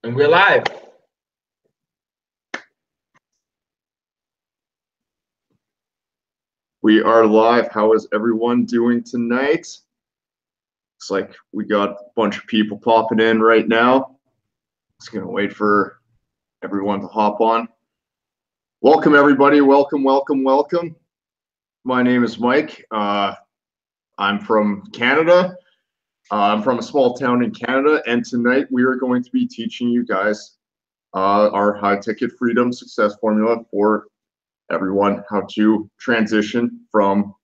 And we're live. We are live. How is everyone doing tonight? Looks like we got a bunch of people popping in right now. Just gonna wait for everyone to hop on. Welcome everybody. Welcome. My name is Mike. I'm from Canada. I'm from a small town in Canada, and tonight we are going to be teaching you guys our high ticket freedom success formula for everyone, how to transition from,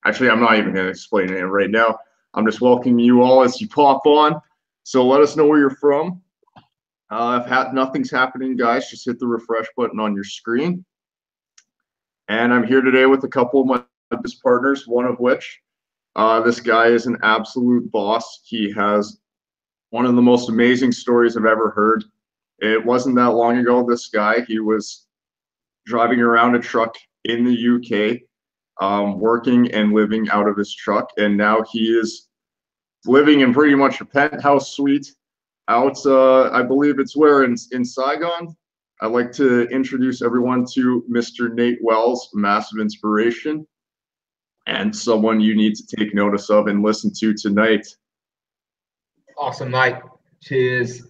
actually, I'm not even going to explain it right now. I'm just welcoming you all as you pop on. So let us know where you're from. If nothing's happening, guys, just hit the refresh button on your screen. And I'm here today with a couple of my business partners, one of which, this guy is an absolute boss. He has one of the most amazing stories I've ever heard. It wasn't that long ago, this guy, he was driving around a truck in the UK, working and living out of his truck, and now he is living in pretty much a penthouse suite out, I believe it's where, in Saigon. I'd like to introduce everyone to Mr. Nate Wells, massive inspiration, and someone you need to take notice of and listen to tonight. Awesome, Mike. Cheers.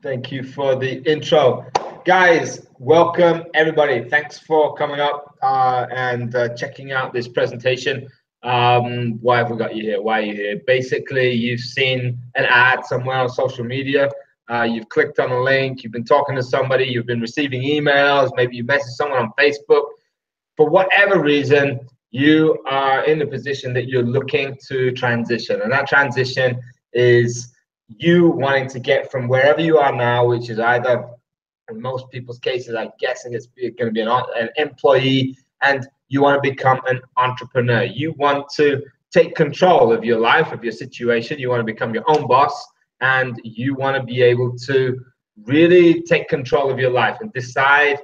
Thank you for the intro. Guys, welcome everybody. Thanks for coming up and checking out this presentation. Why have we got you here? Why are you here? Basically, you've seen an ad somewhere on social media. You've clicked on a link. You've been talking to somebody. You've been receiving emails. Maybe you messaged someone on Facebook. For whatever reason, you are in the position that you're looking to transition. And that transition is you wanting to get from wherever you are now, which is either, in most people's cases, I'm guessing it's going to be an employee, and you want to become an entrepreneur. You want to take control of your life, of your situation. You want to become your own boss, and you want to be able to really take control of your life and decide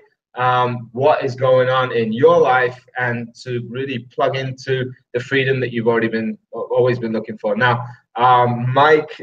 what is going on in your life, and to really plug into the freedom that you've always been looking for. Now, Mike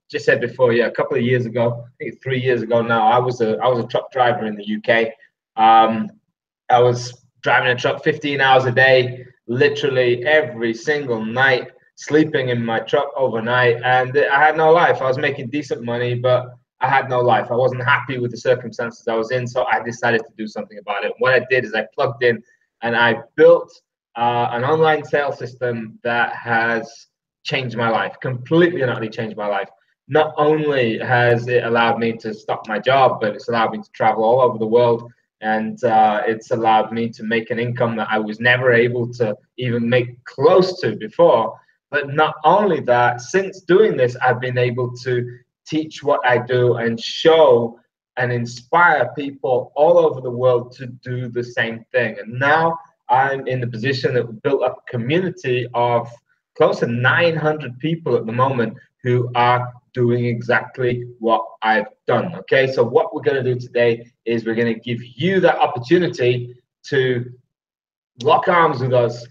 just said before, yeah, a couple of years ago, I think 3 years ago now, I was a truck driver in the UK. I was driving a truck 15 hours a day, literally every single night, sleeping in my truck overnight, and I had no life. I was making decent money, but I had no life. I wasn't happy with the circumstances I was in, so I decided to do something about it. What I did is I plugged in and I built an online sales system that has changed my life, completely and utterly changed my life. Not only has it allowed me to stop my job, but it's allowed me to travel all over the world, and it's allowed me to make an income that I was never able to even make close to before. But not only that, since doing this, I've been able to teach what I do and show and inspire people all over the world to do the same thing. And now I'm in the position that we've built up a community of close to 900 people at the moment who are doing exactly what I've done. Okay, so what we're going to do today is we're going to give you that opportunity to lock arms with us,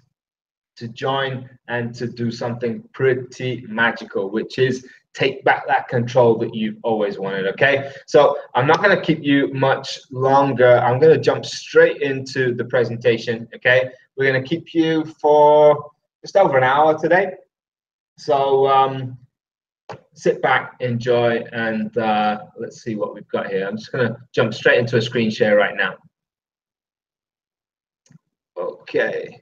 to join and to do something pretty magical, which is take back that control that you've always wanted. Okay, so I'm not going to keep you much longer. I'm going to jump straight into the presentation. Okay, we're going to keep you for just over an hour today. So sit back, enjoy, and let's see what we've got here. I'm just going to jump straight into a screen share right now. Okay,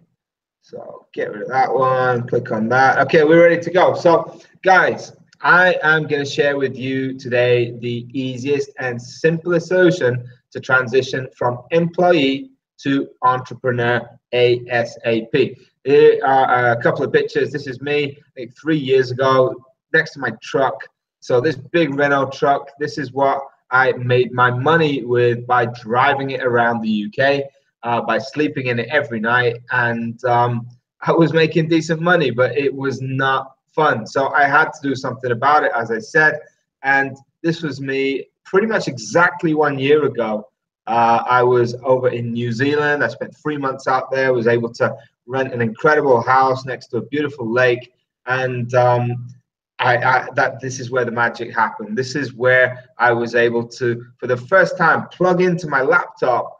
so get rid of that one, click on that. Okay, we're ready to go. So guys, I am going to share with you today the easiest and simplest solution to transition from employee to entrepreneur ASAP. Here are a couple of pictures. This is me, I think 3 years ago, next to my truck. So this big Renault truck, this is what I made my money with by driving it around the UK, by sleeping in it every night. And I was making decent money, but it was not fun. So I had to do something about it, as I said. And this was me pretty much exactly 1 year ago. I was over in New Zealand. I spent 3 months out there, was able to rent an incredible house next to a beautiful lake. And that this is where the magic happened. This is where I was able to, for the first time, plug into my laptop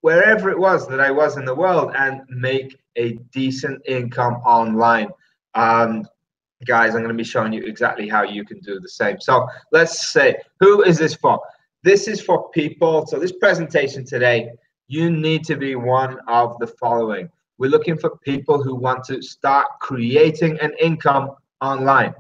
wherever it was that I was in the world and make a decent income online. Guys, I'm going to be showing you exactly how you can do the same. So let's say, who is this for? This is for people. So this presentation today, you need to be one of the following. We're looking for people who want to start creating an income online.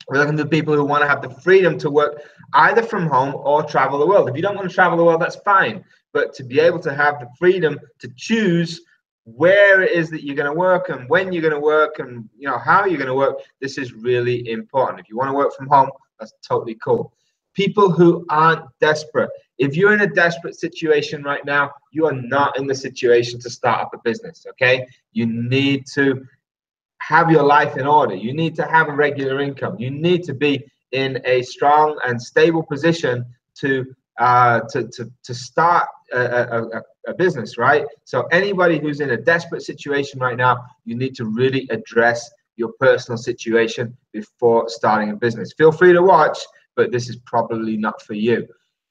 We're looking for people who want to have the freedom to work either from home or travel the world. If you don't want to travel the world, that's fine. But to be able to have the freedom to choose where it is that you're going to work and when you're going to work and how you're going to work, this is really important. If you want to work from home, that's totally cool. People who aren't desperate. If you're in a desperate situation right now, you are not in the situation to start up a business, okay? You need to have your life in order. You need to have a regular income. You need to be in a strong and stable position to start a business, right? So anybody who's in a desperate situation right now, you need to really address your personal situation before starting a business. Feel free to watch, but this is probably not for you.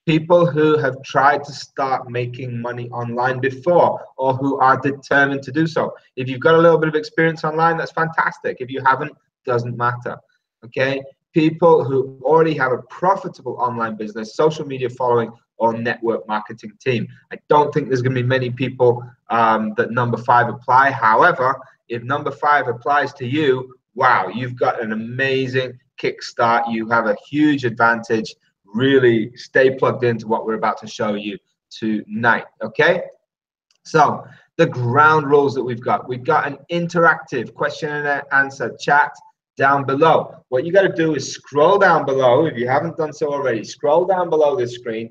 People who have tried to start making money online before or who are determined to do so. If you've got a little bit of experience online, that's fantastic. If you haven't, doesn't matter, okay? People who already have a profitable online business, social media following, or network marketing team. I don't think there's going to be many people that number 5 apply. However, if number 5 applies to you, wow, you've got an amazing kickstart. You have a huge advantage. Really stay plugged into what we're about to show you tonight, okay? So the ground rules that we've got an interactive question and answer chat down below. What you got to do is scroll down below. If you haven't done so already, scroll down below this screen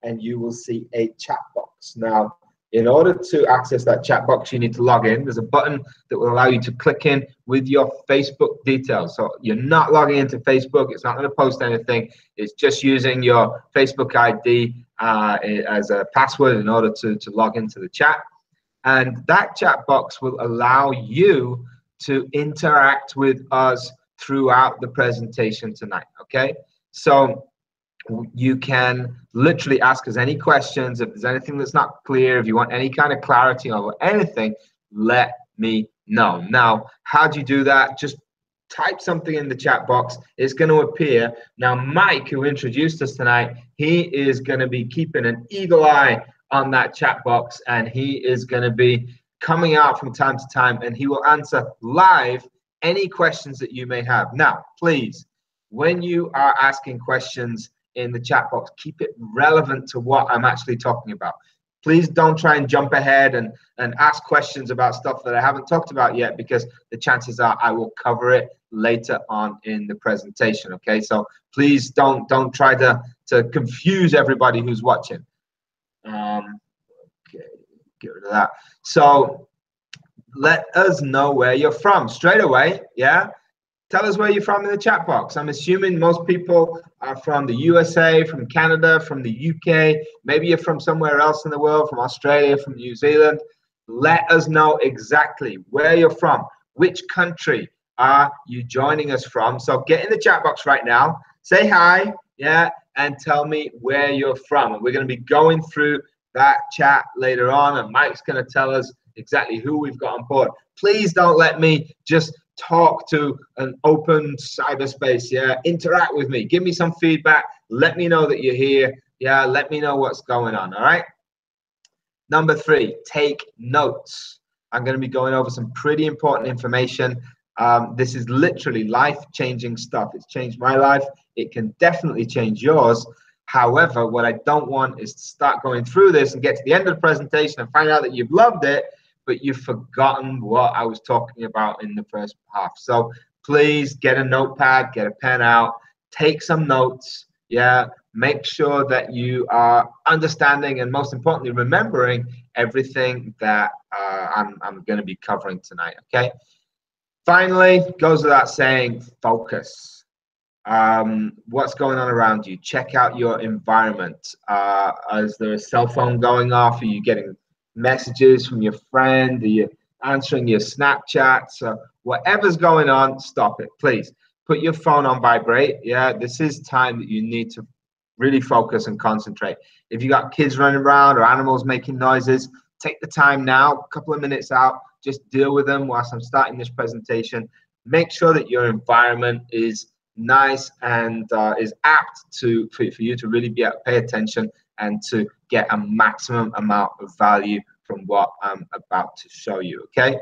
and you will see a chat box. Now, in order to access that chat box, you need to log in. There's a button that will allow you to click in with your Facebook details. So you're not logging into Facebook. It's not going to post anything. It's just using your Facebook ID as a password in order to log into the chat. And that chat box will allow you to interact with us throughout the presentation tonight, okay? So you can literally ask us any questions. If there's anything that's not clear, if you want any kind of clarity on anything, let me know. Now, how do you do that? Just type something in the chat box. It's going to appear. Now, Mike, who introduced us tonight, he is going to be keeping an eagle eye on that chat box, and he is going to be coming out from time to time, and he will answer live any questions that you may have. Now, please, when you are asking questions in the chat box, keep it relevant to what I'm actually talking about. Please don't try and jump ahead and ask questions about stuff that I haven't talked about yet, because the chances are I will cover it later on in the presentation, okay? So please don't try to confuse everybody who's watching. Okay, get rid of that. So let us know where you're from straight away, yeah? Tell us where you're from in the chat box. I'm assuming most people are from the USA, from Canada, from the UK. Maybe you're from somewhere else in the world, from Australia, from New Zealand. Let us know exactly where you're from. Which country are you joining us from? So get in the chat box right now. Say hi, yeah, and tell me where you're from. And we're going to be going through that chat later on, and Mike's going to tell us exactly who we've got on board. Please don't let me just talk to an open cyberspace, yeah? Interact with me. Give me some feedback. Let me know that you're here. Yeah, let me know what's going on, all right? Number 3, take notes. I'm going to be going over some pretty important information. This is literally life-changing stuff. It's changed my life. It can definitely change yours. However, what I don't want is to start going through this and get to the end of the presentation and find out that you've loved it, but you've forgotten what I was talking about in the first half. So please get a notepad, get a pen out, take some notes, yeah? Make sure that you are understanding and, most importantly, remembering everything that I'm going to be covering tonight, okay? Finally, goes without saying, focus. What's going on around you? Check out your environment. Is there a cell phone going off? Are you getting messages from your friend? Are you answering your Snapchats? Whatever's going on, stop it, please. put your phone on vibrate. Yeah, this is time that you need to really focus and concentrate. If you got kids running around or animals making noises, take the time now, a couple of minutes out, just deal with them whilst I'm starting this presentation. Make sure that your environment is nice and is apt for you to really be able to pay attention and to get a maximum amount of value from what I'm about to show you, okay?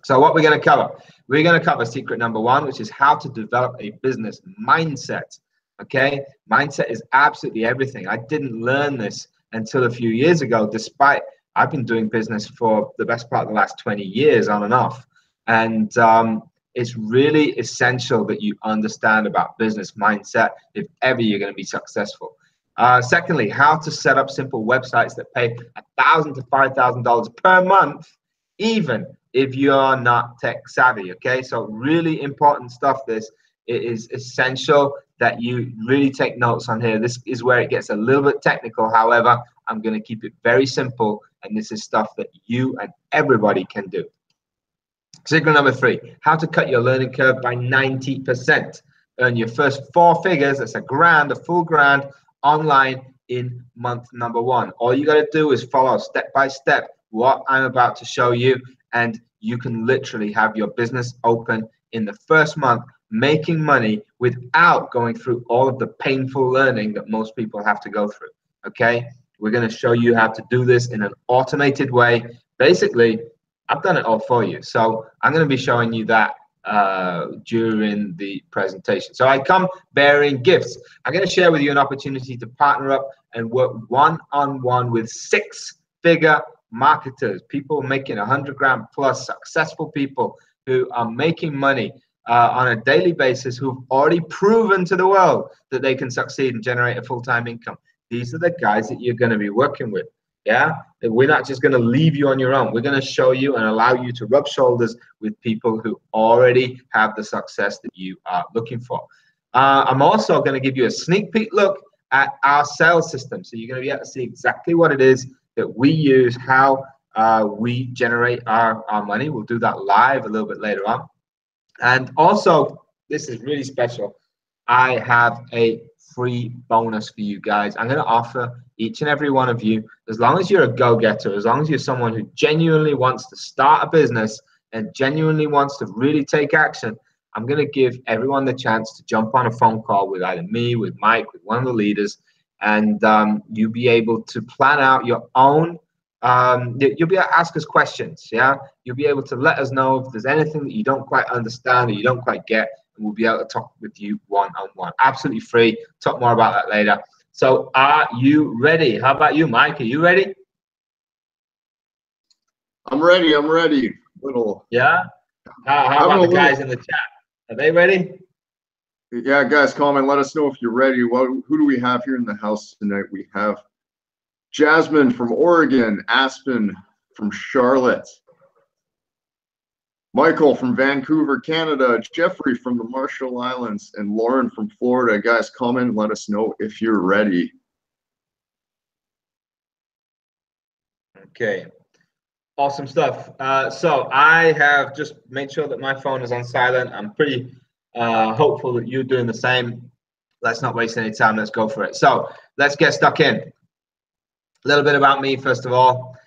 So what we're going to cover, we're going to cover secret number one, which is how to develop a business mindset. Okay, mindset is absolutely everything. I didn't learn this until a few years ago, despite I've been doing business for the best part of the last 20 years on and off. And it's really essential that you understand about business mindset if ever you're going to be successful. Secondly, how to set up simple websites that pay $1,000 to $5,000 per month, even if you're not tech savvy. Okay, so really important stuff. This, it is essential that you really take notes on here. This is where it gets a little bit technical. However, I'm going to keep it very simple, and this is stuff that you and everybody can do. Secret number three, how to cut your learning curve by 90%. Earn your first 4 figures, that's a full grand, online in month number 1. All you got to do is follow step by step what I'm about to show you, and you can literally have your business open in the first month, making money without going through all of the painful learning that most people have to go through. Okay, we're going to show you how to do this in an automated way. Basically, I've done it all for you, so I'm going to be showing you that during the presentation. So I come bearing gifts. I'm going to share with you an opportunity to partner up and work one-on-one with 6-figure marketers, people making 100 grand plus, successful people who are making money on a daily basis, who've already proven to the world that they can succeed and generate a full-time income. These are the guys that you're going to be working with. Yeah, we're not just going to leave you on your own. We're going to show you and allow you to rub shoulders with people who already have the success that you are looking for. I'm also going to give you a sneak peek look at our sales system, so you're going to be able to see exactly what it is that we use, how we generate our money. We'll do that live a little bit later on. And also, this is really special, I have a free bonus for you guys. I'm going to offer each and every one of you, as long as you're a go-getter, as long as you're someone who genuinely wants to start a business and genuinely wants to really take action, I'm going to give everyone the chance to jump on a phone call with either me, with Mike, with one of the leaders, and you'll be able to plan out your own. You'll be able to ask us questions. Yeah, you'll be able to let us know if there's anything that you don't quite understand or you don't quite get, and we'll be able to talk with you one-on-one. Absolutely free. Talk more about that later. So are you ready? How about you, Mike? Are you ready? I'm ready. I'm ready. Yeah. How about the guys in the chat? Are they ready? Yeah, guys, comment. Let us know if you're ready. Who do we have here in the house tonight? We have Jasmine from Oregon, Aspen from Charlotte, Michael from Vancouver, Canada, Jeffrey from the Marshall Islands, and Lauren from Florida. Guys, comment and let us know if you're ready. Okay, awesome stuff. So I have just made sure that my phone is on silent. I'm pretty hopeful that you're doing the same. Let's not waste any time. Let's go for it. So let's get stuck in. A little bit about me, first of all.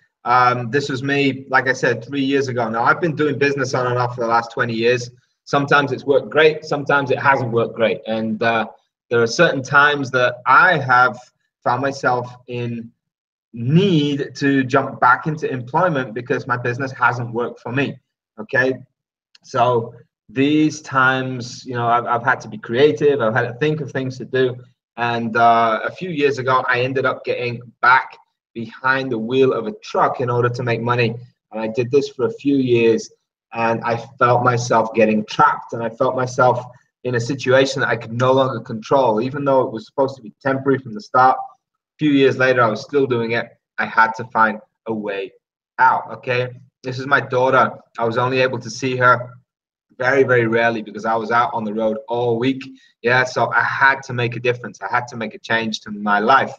This was me, like I said, 3 years ago. Now, I've been doing business on and off for the last 20 years. Sometimes it's worked great. Sometimes it hasn't worked great. And there are certain times that I have found myself in need to jump back into employment because my business hasn't worked for me. Okay. So these times, you know, I've had to be creative. I've had to think of things to do. And a few years ago, I ended up getting back behind the wheel of a truck in order to make money. And I did this for a few years, and I felt myself getting trapped, and I felt myself in a situation that I could no longer control. Even though it was supposed to be temporary from the start, a few years later, I was still doing it. I had to find a way out, okay? This is my daughter. I was only able to see her very, very rarely because I was out on the road all week. Yeah, so I had to make a difference. I had to make a change to my life.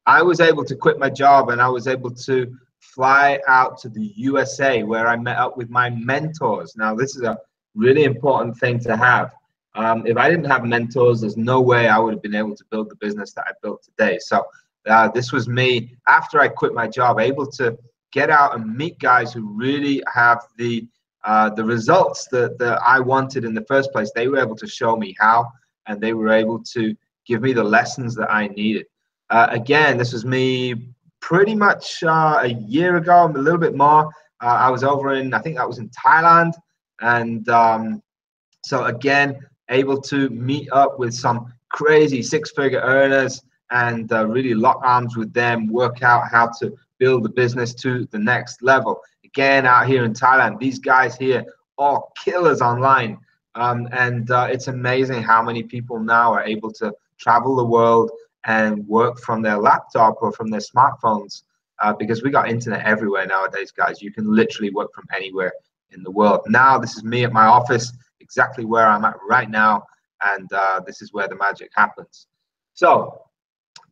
I was able to quit my job, and I was able to fly out to the USA, where I met up with my mentors. Now, this is a really important thing to have. If I didn't have mentors, there's no way I would have been able to build the business that I built today. So this was me after I quit my job, able to get out and meet guys who really have the results that I wanted in the first place. They were able to show me how, and they were able to give me the lessons that I needed. Again, this was me pretty much a year ago, a little bit more. I was over in, I think that was in Thailand. And so again, able to meet up with some crazy six-figure earners and really lock arms with them, work out how to build the business to the next level. Again, out here in Thailand, these guys here are killers online. And it's amazing how many people now are able to travel the world and work from their laptop or from their smartphones, because we got internet everywhere nowadays, guys. You can literally work from anywhere in the world. Now, this is me at my office, exactly where I'm at right now, and this is where the magic happens. So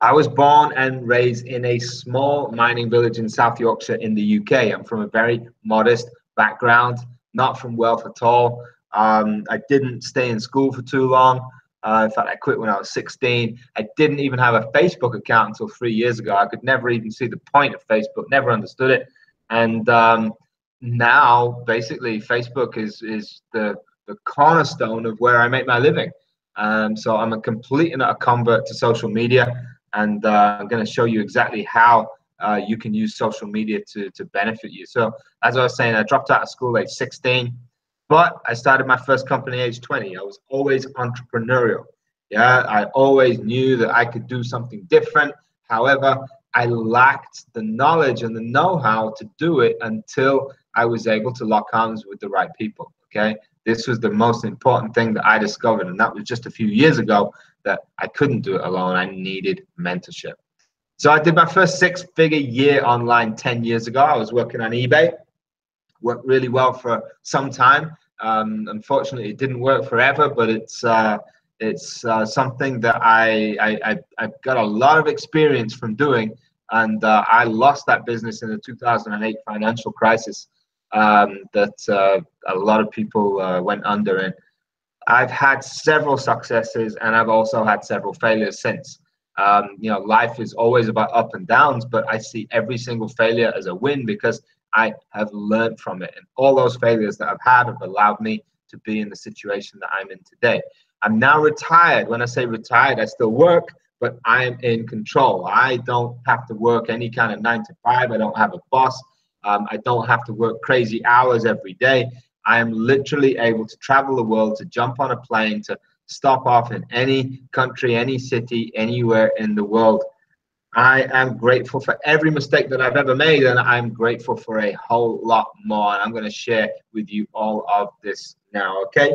I was born and raised in a small mining village in South Yorkshire in the UK. I'm from a very modest background, not from wealth at all. I didn't stay in school for too long. In fact, I quit when I was 16. I didn't even have a Facebook account until 3 years ago. I could never even see the point of Facebook, never understood it. And now, basically, Facebook is the cornerstone of where I make my living. So I'm a complete and utter convert to social media. And I'm going to show you exactly how you can use social media to benefit you. So as I was saying, I dropped out of school age 16. But I started my first company age 20. I was always entrepreneurial. Yeah, I always knew that I could do something different. However, I lacked the knowledge and the know-how to do it until I was able to lock arms with the right people. Okay, this was the most important thing that I discovered, and that was just a few years ago, that I couldn't do it alone. I needed mentorship. So I did my first six-figure year online 10 years ago. I was working on eBay. Worked really well for some time. Unfortunately, it didn't work forever, but it's something that I've got a lot of experience from doing, and I lost that business in the 2008 financial crisis that a lot of people went under in. I've had several successes, and I've also had several failures since. You know, life is always about up and downs, but I see every single failure as a win because I have learned from it. And all those failures that I've had have allowed me to be in the situation that I'm in today. I'm now retired. When I say retired, I still work, but I'm in control. I don't have to work any kind of 9 to 5. I don't have a boss. I don't have to work crazy hours every day. I am literally able to travel the world, to jump on a plane, to stop off in any country, any city, anywhere in the world. I am grateful for every mistake that I've ever made, and I'm grateful for a whole lot more. And I'm going to share with you all of this now, okay?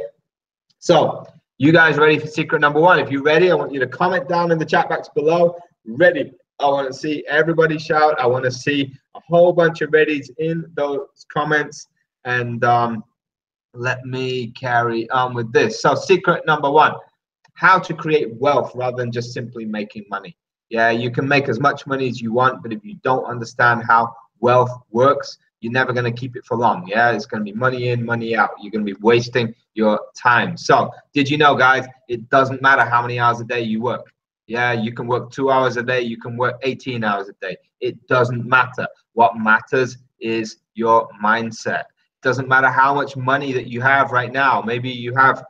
So, you guys ready for secret number one? If you're ready, I want you to comment down in the chat box below. Ready. I want to see everybody shout. I want to see a whole bunch of readies in those comments. And let me carry on with this. So, secret number one, how to create wealth rather than just simply making money. Yeah, you can make as much money as you want, but if you don't understand how wealth works, you're never going to keep it for long. Yeah, it's going to be money in, money out. You're going to be wasting your time. So did you know, guys, it doesn't matter how many hours a day you work. Yeah, you can work 2 hours a day. You can work 18 hours a day. It doesn't matter. What matters is your mindset. It doesn't matter how much money that you have right now. Maybe you have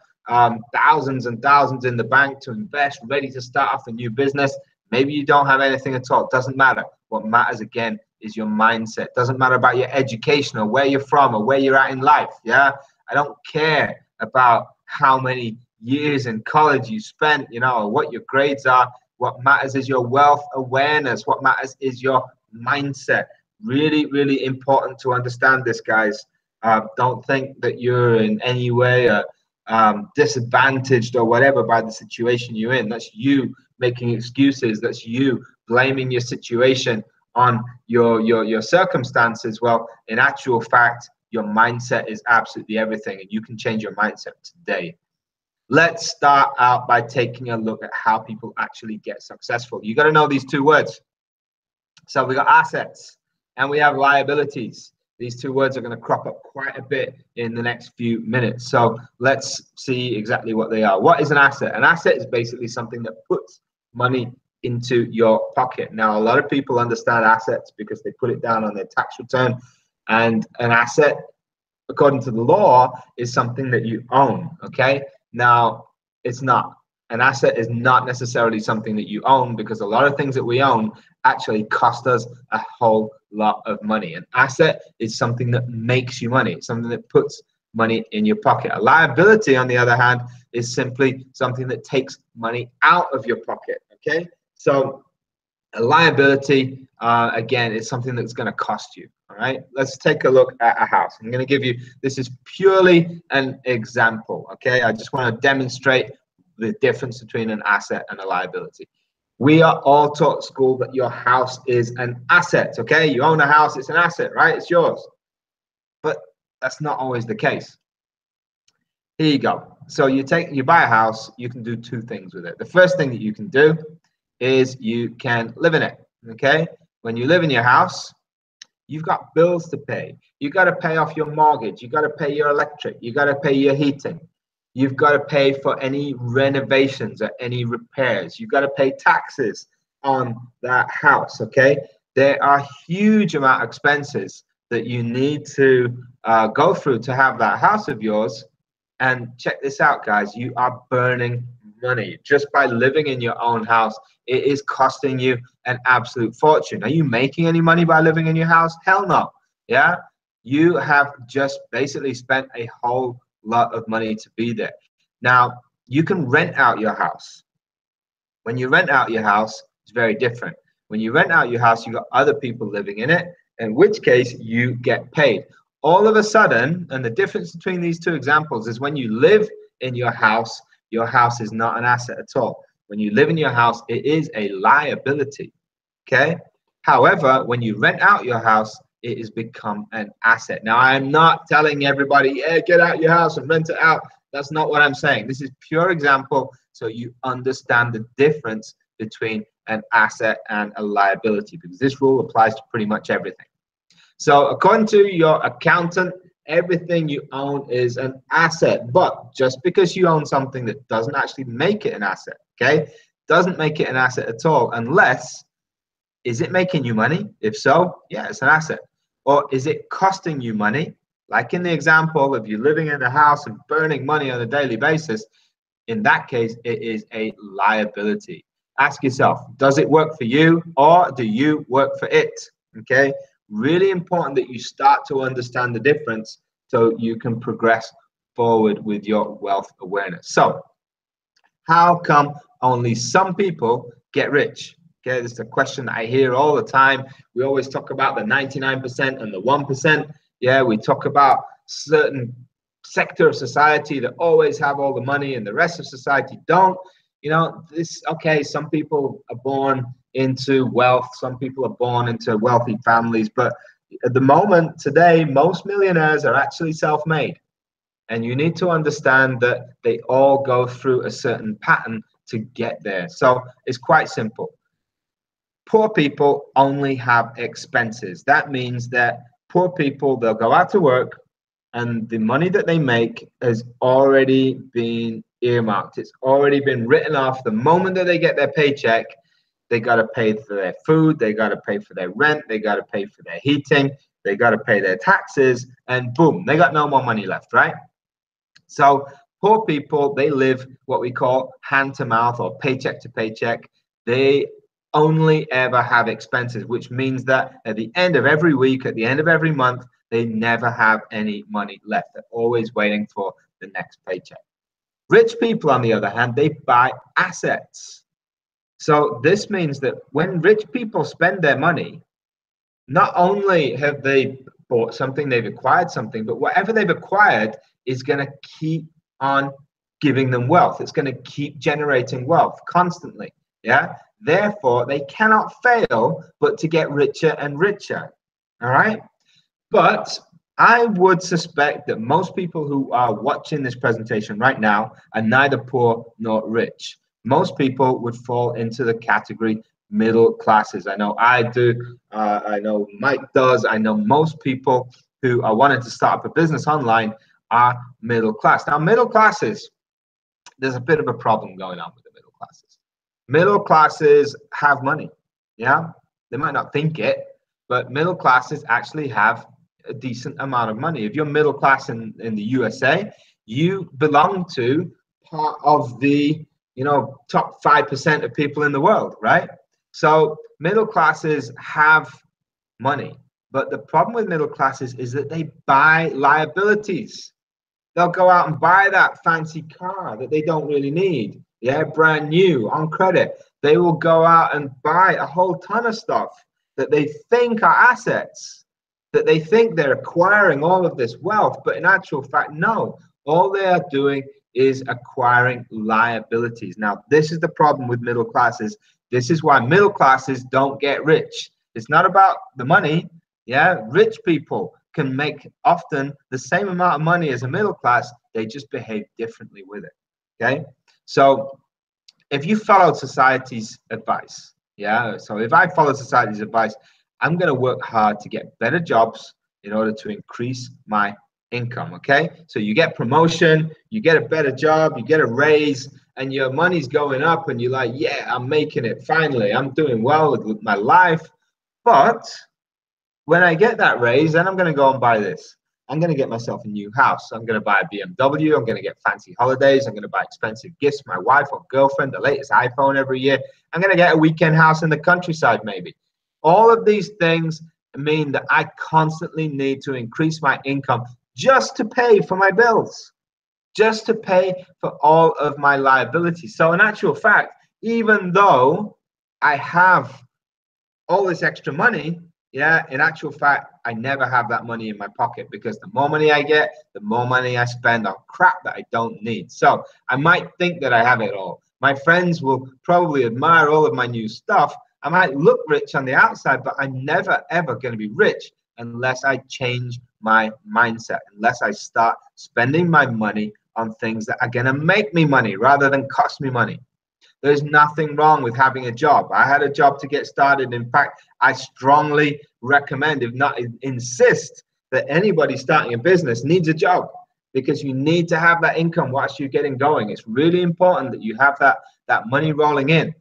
thousands and thousands in the bank to invest, ready to start off a new business. Maybe you don't have anything at all. It doesn't matter. What matters, again, is your mindset. It doesn't matter about your education or where you're from or where you're at in life. Yeah, I don't care about how many years in college you spent, you know, or what your grades are. What matters is your wealth awareness. What matters is your mindset. Really, really important to understand this, guys. Don't think that you're in any way disadvantaged or whatever by the situation you're in. That's you making excuses. That's you blaming your situation on your circumstances. Well, in actual fact, your mindset is absolutely everything, and you can change your mindset today. Let's start out by taking a look at how people actually get successful. You got to know these two words. So we got assets and we have liabilities. These two words are going to crop up quite a bit in the next few minutes. So let's see exactly what they are. What is an asset? An asset is basically something that puts money into your pocket. Now, a lot of people understand assets because they put it down on their tax return. And an asset, according to the law, is something that you own. Okay. Now, it's not. An asset is not necessarily something that you own, because a lot of things that we own actually cost us a whole lot of money. An asset is something that makes you money, something that puts money in your pocket. A liability, on the other hand, is simply something that takes money out of your pocket. Okay. So a liability, again, is something that's going to cost you. All right, let's take a look at a house. I'm going to give you, this is purely an example. Okay, I just want to demonstrate the difference between an asset and a liability. We are all taught at school that your house is an asset. Okay, you own a house, it's an asset, right? It's yours. But that's not always the case. Here you go. So you buy a house, you can do two things with it. The first thing that you can do is you can live in it. Okay, when you live in your house, you've got bills to pay. You got to pay off your mortgage. You got to pay your electric. You got to pay your heating. You've got to pay for any renovations or any repairs. You've got to pay taxes on that house. Okay, there are huge amount of expenses that you need to go through to have that house of yours. And check this out, guys. You are burning money just by living in your own house. It is costing you an absolute fortune. Are you making any money by living in your house? Hell no. Yeah, you have just basically spent a whole lot of money to be there. Now, you can rent out your house. When you rent out your house, it's very different. When you rent out your house, you got other people living in it, in which case you get paid. All of a sudden, and the difference between these two examples is when you live in your house is not an asset at all. When you live in your house, it is a liability. Okay. However, when you rent out your house, it has become an asset. Now, I'm not telling everybody, yeah, get out your house and rent it out. That's not what I'm saying. This is pure example, so you understand the difference between an asset and a liability, because this rule applies to pretty much everything. So according to your accountant, everything you own is an asset. But just because you own something, that doesn't actually make it an asset. Okay, doesn't make it an asset at all, unless, is it making you money? If so, yeah, it's an asset. Or is it costing you money? Like in the example of you living in a house and burning money on a daily basis, in that case, it is a liability. Ask yourself, does it work for you, or do you work for it? Okay, really important that you start to understand the difference so you can progress forward with your wealth awareness. So how come only some people get rich? Okay, this is a question that I hear all the time. We always talk about the 99% and the 1%. Yeah, we talk about certain sector of society that always have all the money and the rest of society don't. You know, this, okay, some people are born into wealth, some people are born into wealthy families, but at the moment today, most millionaires are actually self-made. And you need to understand that they all go through a certain pattern to get there. So it's quite simple. Poor people only have expenses. That means that poor people, they'll go out to work, and the money that they make has already been earmarked. It's already been written off. The moment that they get their paycheck, they got to pay for their food, they got to pay for their rent, they got to pay for their heating, they got to pay their taxes, and boom, they got no more money left, right? So poor people, they live what we call hand to mouth or paycheck to paycheck. They only ever have expenses, which means that at the end of every week, at the end of every month, they never have any money left. They're always waiting for the next paycheck. Rich people, on the other hand, they buy assets. So this means that when rich people spend their money, not only have they bought something, they've acquired something, but whatever they've acquired is going to keep on giving them wealth. It's going to keep generating wealth constantly. Yeah. Therefore, they cannot fail but to get richer and richer. All right. But I would suspect that most people who are watching this presentation right now are neither poor nor rich. Most people would fall into the category middle classes. I know I do. I know Mike does. I know most people who are wanting to start up a business online are middle class. Now, middle classes, there's a bit of a problem going on with the middle classes. Middle classes have money. Yeah, they might not think it, but middle classes actually have a decent amount of money. If you're middle class in the USA, you belong to part of the top 5% of people in the world, right? So middle classes have money, but the problem with middle classes is that they buy liabilities. They'll go out and buy that fancy car that they don't really need, yeah, brand new on credit. They will go out and buy a whole ton of stuff that they think are assets, that they think they're acquiring all of this wealth, but in actual fact, no. All they are doing is acquiring liabilities. Now, this is the problem with middle classes. This is why middle classes don't get rich. It's not about the money. Yeah, rich people can make often the same amount of money as a middle class. They just behave differently with it. Okay, so if you followed society's advice, yeah, so if I follow society's advice, I'm going to work hard to get better jobs in order to increase my income. Okay, so you get promotion, you get a better job, you get a raise, and your money's going up, and you're like, yeah, I'm making it finally, I'm doing well with my life. But when I get that raise, then I'm going to go and buy this. I'm going to get myself a new house. I'm going to buy a BMW. I'm going to get fancy holidays. I'm going to buy expensive gifts for my wife or girlfriend, the latest iPhone every year. I'm going to get a weekend house in the countryside, maybe. All of these things mean that I constantly need to increase my income just to pay for my bills, just to pay for all of my liabilities. So in actual fact, even though I have all this extra money, yeah, in actual fact, I never have that money in my pocket, because the more money I get, the more money I spend on crap that I don't need. So I might think that I have it all. My friends will probably admire all of my new stuff. I might look rich on the outside, but I'm never, ever going to be rich unless I change my mindset, unless I start spending my money on things that are going to make me money rather than cost me money. There's nothing wrong with having a job. I had a job to get started. In fact, I strongly recommend, if not insist, that anybody starting a business needs a job, because you need to have that income whilst you're getting going. It's really important that you have that money rolling in.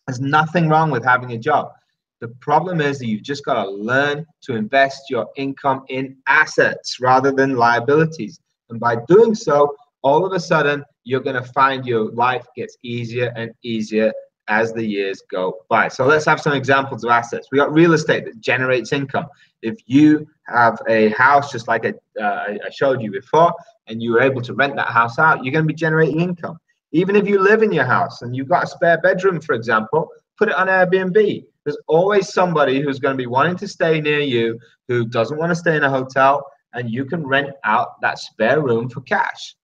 There's nothing wrong with having a job. The problem is that you've just got to learn to invest your income in assets rather than liabilities. And by doing so, all of a sudden, you're going to find your life gets easier and easier as the years go by. So let's have some examples of assets. We got real estate that generates income. If you have a house, just like I showed you before, and you were able to rent that house out, you're going to be generating income. Even if you live in your house and you've got a spare bedroom, for example, put it on Airbnb. There's always somebody who's going to be wanting to stay near you who doesn't want to stay in a hotel, and you can rent out that spare room for cash.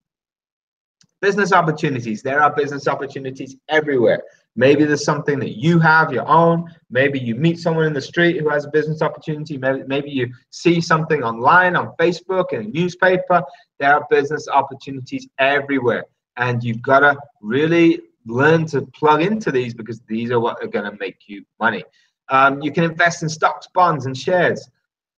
Business opportunities. There are business opportunities everywhere. Maybe there's something that you have your own. Maybe you meet someone in the street who has a business opportunity. Maybe you see something online on Facebook and a newspaper. There are business opportunities everywhere. And you've got to really learn to plug into these, because these are what are going to make you money. You can invest in stocks, bonds, and shares.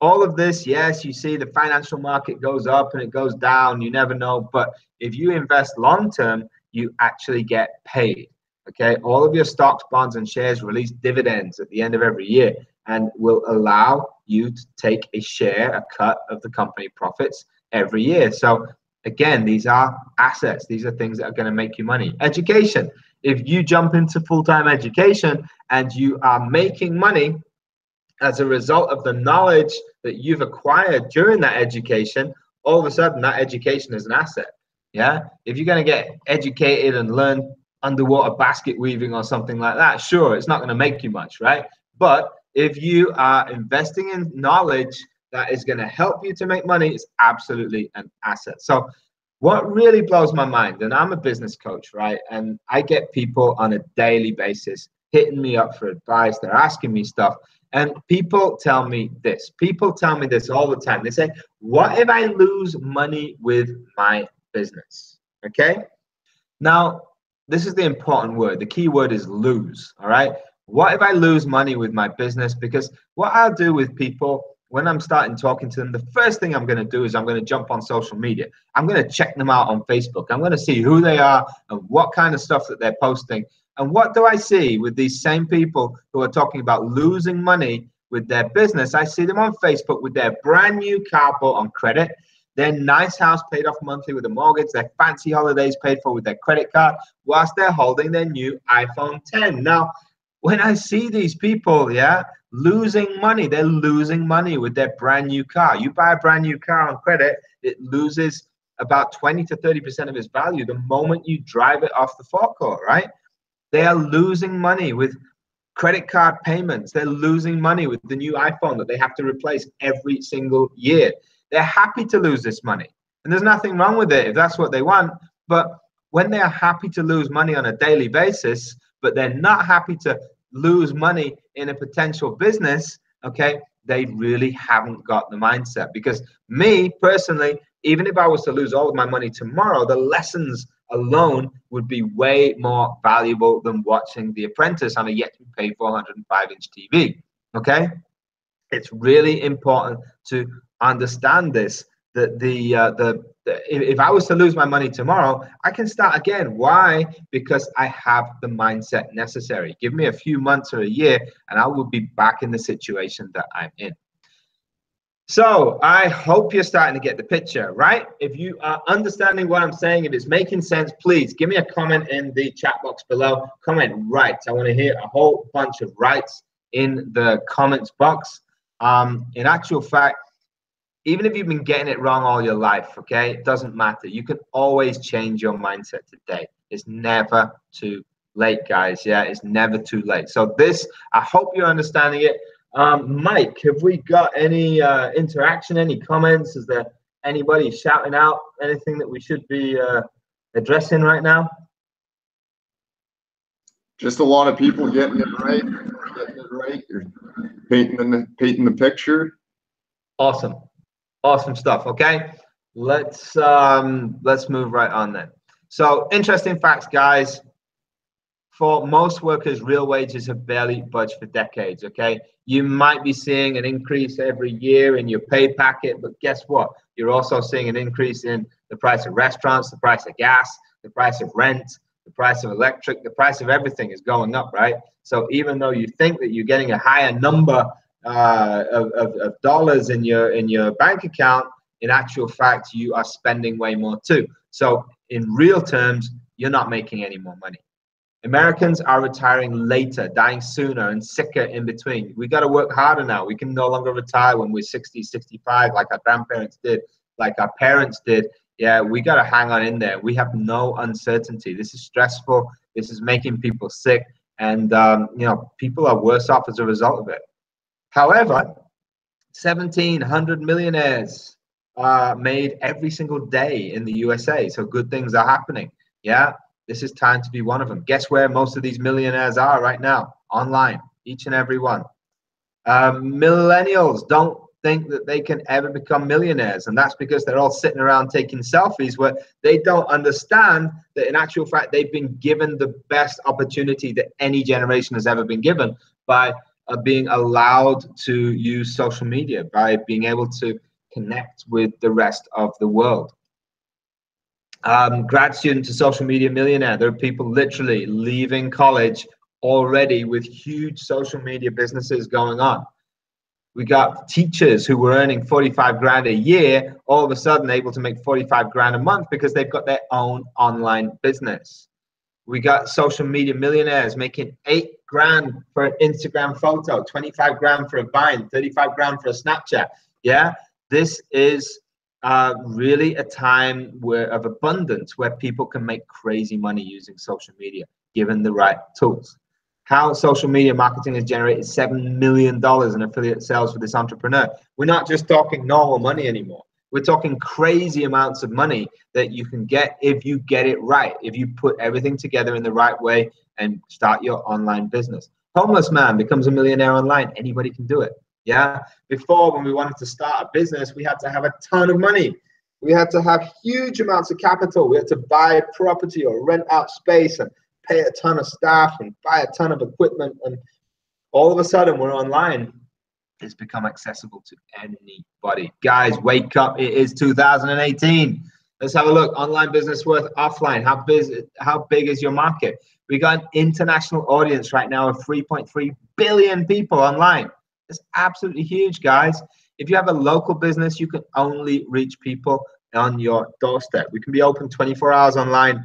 All of this, yes, you see the financial market goes up and it goes down. You never know. But if you invest long term, you actually get paid. Okay, all of your stocks, bonds, and shares release dividends at the end of every year and will allow you to take a share, a cut of the company profits every year. So again, these are assets. These are things that are going to make you money. Education. If you jump into full-time education and you are making money as a result of the knowledge that you've acquired during that education, all of a sudden that education is an asset. Yeah, if you're going to get educated and learn underwater basket weaving or something like that, sure, it's not going to make you much, right? But if you are investing in knowledge that is going to help you to make money, it's absolutely an asset. So what really blows my mind, and I'm a business coach, right? And I get people on a daily basis hitting me up for advice. They're asking me stuff. And people tell me this. People tell me this all the time. They say, what if I lose money with my business? Okay? Now, this is the important word. The key word is lose, all right? What if I lose money with my business? Because what I'll do with people when I'm starting talking to them, the first thing I'm going to do is I'm going to jump on social media. I'm going to check them out on Facebook. I'm going to see who they are and what kind of stuff that they're posting. And what do I see with these same people who are talking about losing money with their business? I see them on Facebook with their brand new car bought on credit, their nice house paid off monthly with a mortgage, their fancy holidays paid for with their credit card, whilst they're holding their new iPhone 10. Now, when I see these people, losing money, they're losing money with their brand new car. You buy a brand new car on credit, it loses about 20 to 30% of its value the moment you drive it off the forecourt, right? They are losing money with credit card payments. They're losing money with the new iPhone that they have to replace every single year. They're happy to lose this money. And there's nothing wrong with it if that's what they want. But when they are happy to lose money on a daily basis, but they're not happy to lose money in a potential business, okay, they really haven't got the mindset. Because me personally, even if I was to lose all of my money tomorrow, the lessons alone would be way more valuable than watching The Apprentice on a yet to be paid 405-inch TV. Okay, it's really important to understand this, that if I was to lose my money tomorrow, I can start again. Why? Because I have the mindset necessary. Give me a few months or a year and I will be back in the situation that I'm in. So I hope you're starting to get the picture, right? If you are understanding what I'm saying, if it's making sense, please give me a comment in the chat box below. Comment right. I want to hear a whole bunch of rights in the comments box. In actual fact, even if you've been getting it wrong all your life, okay, it doesn't matter. You can always change your mindset today. It's never too late, guys. Yeah, it's never too late. So this, I hope you're understanding it. Mike, have we got any interaction, any comments? Is there anybody shouting out anything that we should be addressing right now? Just a lot of people getting it right. You're painting the picture. Awesome. Awesome stuff. Okay, let's move right on then. So interesting facts, guys. For most workers, real wages have barely budged for decades. Okay, you might be seeing an increase every year in your pay packet, but guess what? You're also seeing an increase in the price of restaurants, the price of gas, the price of rent, the price of electric, the price of everything is going up, right? So even though you think that you're getting a higher number of dollars in your bank account, in actual fact, you are spending way more too. So in real terms, you're not making any more money. Americans are retiring later, dying sooner, and sicker in between. We got to work harder now. We can no longer retire when we're 60, 65, like our grandparents did, like our parents did. Yeah, we got to hang on in there. We have no uncertainty. This is stressful. This is making people sick, and people are worse off as a result of it. However, 1,700 millionaires are made every single day in the USA. So good things are happening. Yeah, this is time to be one of them. Guess where most of these millionaires are right now? Online, each and every one. Millennials don't think that they can ever become millionaires, and that's because they're all sitting around taking selfies where they don't understand that in actual fact they've been given the best opportunity that any generation has ever been given by being allowed to use social media, by being able to connect with the rest of the world. Grad student to social media millionaire. There are people literally leaving college already with huge social media businesses going on. We got teachers who were earning 45 grand a year, all of a sudden able to make 45 grand a month because they've got their own online business. We got social media millionaires making 8 grand for an Instagram photo, 25 grand for a Vine, 35 grand for a Snapchat. Yeah, this is really a time of abundance where people can make crazy money using social media, given the right tools. How social media marketing has generated $7 million in affiliate sales for this entrepreneur. We're not just talking normal money anymore. We're talking crazy amounts of money that you can get if you get it right, if you put everything together in the right way and start your online business. Homeless man becomes a millionaire online. Anybody can do it. Yeah. Before, when we wanted to start a business, we had to have a ton of money. We had to have huge amounts of capital. We had to buy property or rent out space and pay a ton of staff and buy a ton of equipment. And all of a sudden we're online It's become accessible to anybody. Guys, wake up. It is 2018. Let's have a look. Online business worth offline. How big is your market? We got an international audience right now of 3.3 billion people online. It's absolutely huge, guys. If you have a local business, you can only reach people on your doorstep. We can be open 24 hours online.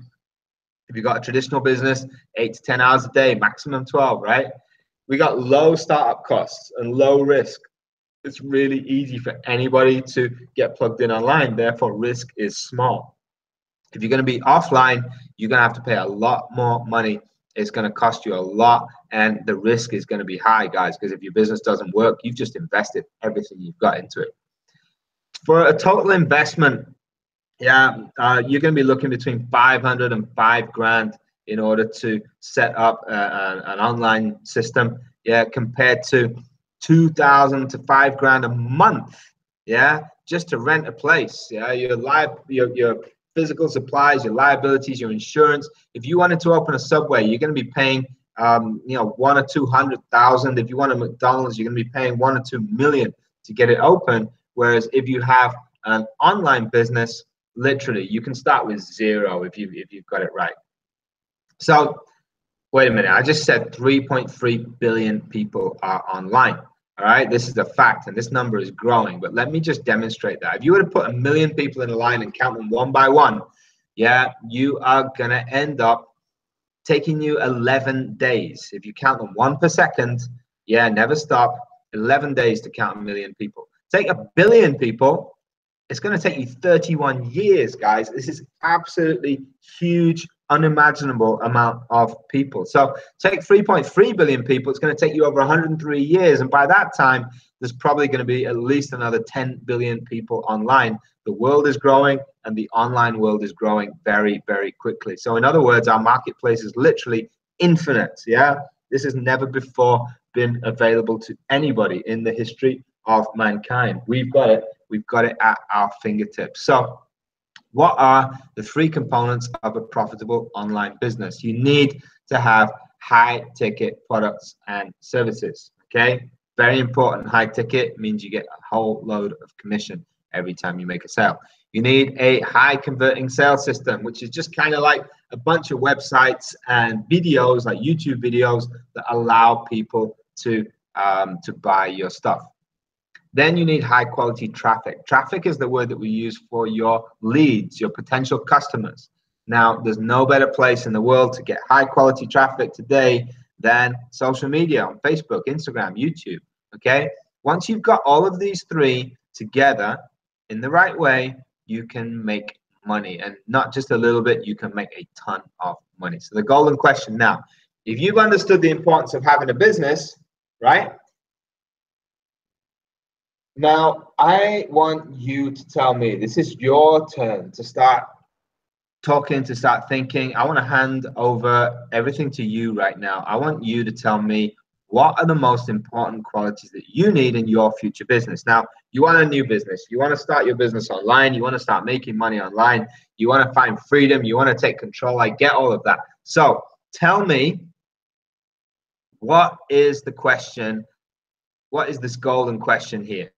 If you've got a traditional business, 8 to 10 hours a day, maximum 12, right? We got low startup costs and low risk. It's really easy for anybody to get plugged in online. Therefore, risk is small. If you're going to be offline, you're going to have to pay a lot more money. It's going to cost you a lot, and the risk is going to be high, guys, because if your business doesn't work, you've just invested everything you've got into it. For a total investment, you're going to be looking between 500 and 5 grand in order to set up an online system, compared to 2,000 to 5 grand a month, just to rent a place, your physical supplies, your liabilities, your insurance. If you wanted to open a Subway, you're going to be paying, 1 or 200,000. If you want a McDonald's, you're going to be paying 1 or 2 million to get it open. Whereas if you have an online business, literally, you can start with 0 if you've got it right. So, wait a minute. I just said 3.3 billion people are online. All right, this is a fact, and this number is growing. But let me just demonstrate that. If you were to put 1 million people in a line and count them one by one, you are gonna end up taking you 11 days. If you count them 1 per second, never stop. 11 days to count 1 million people. Take 1 billion people. It's going to take you 31 years, guys. This is absolutely huge, unimaginable amount of people. So take 3.3 billion people. It's going to take you over 103 years. And by that time, there's probably going to be at least another 10 billion people online. The world is growing, and the online world is growing very, very quickly. So in other words, our marketplace is literally infinite. This has never before been available to anybody in the history of mankind. We've got it. We've got it at our fingertips. So what are the 3 components of a profitable online business? You need to have high ticket products and services. Okay, very important. High ticket means you get a whole load of commission every time you make a sale. You need a high converting sales system, which is just kind of like a bunch of websites and videos, like YouTube videos, that allow people to buy your stuff. Then you need high quality traffic. Traffic is the word that we use for your leads, your potential customers. Now, there's no better place in the world to get high quality traffic today than social media on Facebook, Instagram, YouTube. Okay. Once you've got all of these 3 together in the right way, you can make money, and not just a little bit, you can make a ton of money. So the golden question now, if you've understood the importance of having a business, right? Now, I want you to tell me, this is your turn to start talking, to start thinking. I want to hand over everything to you right now. I want you to tell me, what are the most important qualities that you need in your future business? Now, you want a new business. You want to start your business online. You want to start making money online. You want to find freedom. You want to take control. I get all of that. So tell me, what is the question? What is this golden question here?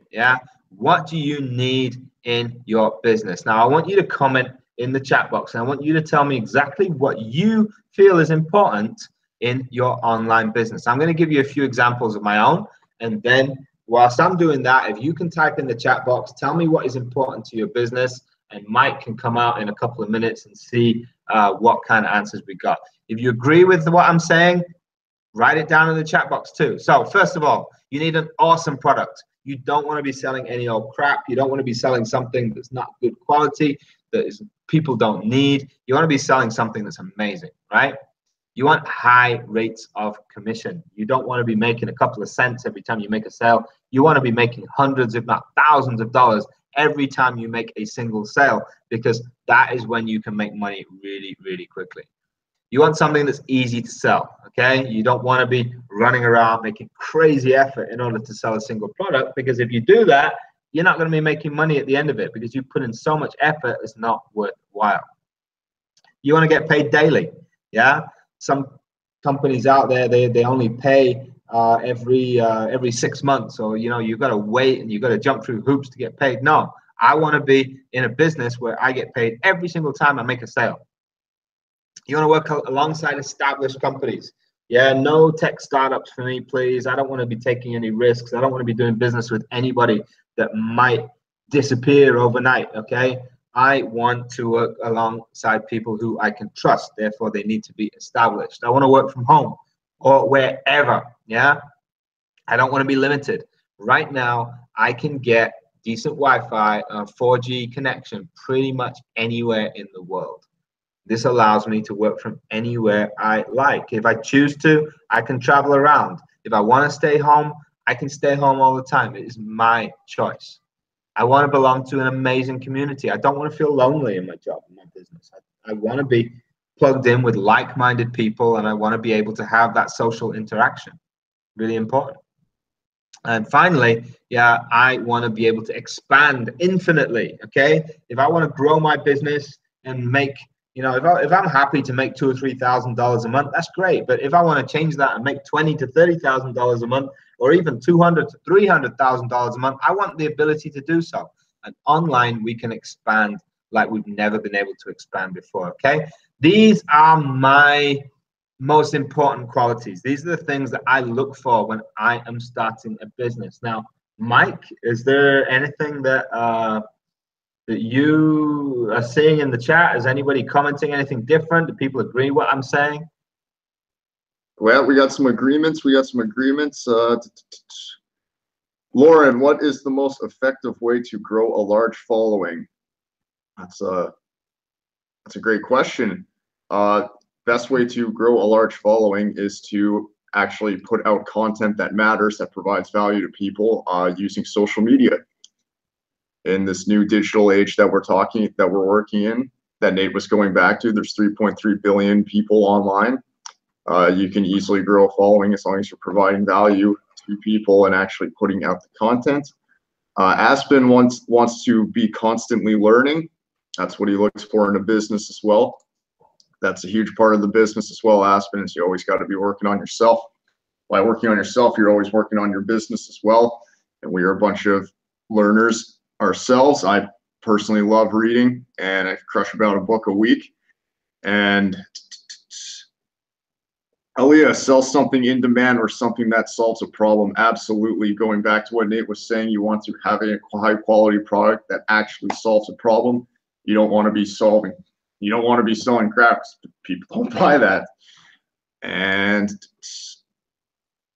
What do you need in your business? Now, I want you to comment in the chat box, and I want you to tell me exactly what you feel is important in your online business. I'm going to give you a few examples of my own, and then whilst I'm doing that, if you can type in the chat box, tell me what is important to your business, and Mike can come out in a couple of minutes and see what kind of answers we got. If you agree with what I'm saying, write it down in the chat box too. So first of all, you need an awesome product. You don't want to be selling any old crap. You don't want to be selling something that's not good quality, that people don't need. You want to be selling something that's amazing, right? You want high rates of commission. You don't want to be making a couple of cents every time you make a sale. You want to be making hundreds, if not thousands of dollars every time you make a single sale, because that is when you can make money really, really quickly. You want something that's easy to sell, okay? You don't want to be running around making crazy effort in order to sell a single product, because if you do that, you're not going to be making money at the end of it, because you put in so much effort, it's not worthwhile. You want to get paid daily, Some companies out there, they only pay every 6 months, or you got to wait and you got to jump through hoops to get paid. No, I want to be in a business where I get paid every single time I make a sale. You want to work alongside established companies. Yeah, no tech startups for me, please. I don't want to be taking any risks. I don't want to be doing business with anybody that might disappear overnight. Okay, I want to work alongside people who I can trust. Therefore, they need to be established. I want to work from home or wherever. Yeah, I don't want to be limited. Right now, I can get decent Wi-Fi, 4G connection pretty much anywhere in the world. This allows me to work from anywhere I like. If I choose to, I can travel around. If I want to stay home, I can stay home all the time. It is my choice. I want to belong to an amazing community. I don't want to feel lonely in my job, in my business. I want to be plugged in with like-minded people, and I want to be able to have that social interaction. Really important. And finally, yeah, I want to be able to expand infinitely. Okay, if I want to grow my business and make, if I'm happy to make $2,000 or $3,000 a month, that's great. But if I want to change that and make $20,000 to $30,000 a month, or even $200,000 to $300,000 a month, I want the ability to do so. And online, we can expand like we've never been able to expand before. Okay, these are my most important qualities. These are the things that I look for when I am starting a business. Now, Mike, is there anything that that you are seeing in the chat? Is anybody commenting anything different? Do people agree what I'm saying? Well, we got some agreements. Lauren, what is the most effective way to grow a large following? That's a great question. Best way to grow a large following is to actually put out content that matters, that provides value to people, using social media. In this new digital age that we're working in, that Nate was going back to, there's 3.3 billion people online. You can easily grow a following as long as you're providing value to people and actually putting out the content. Aspen wants to be constantly learning. That's what he looks for in a business as well. That's a huge part of the business as well, Aspen, is you always got to be working on yourself. By working on yourself, you're always working on your business as well. And we are a bunch of learners ourselves. I personally love reading, and I crush about a book a week. And Aaliyah, sell something in demand or something that solves a problem. Absolutely. Going back to what Nate was saying, you want to have a high quality product that actually solves a problem. You don't want to be selling crap. People don't buy that. And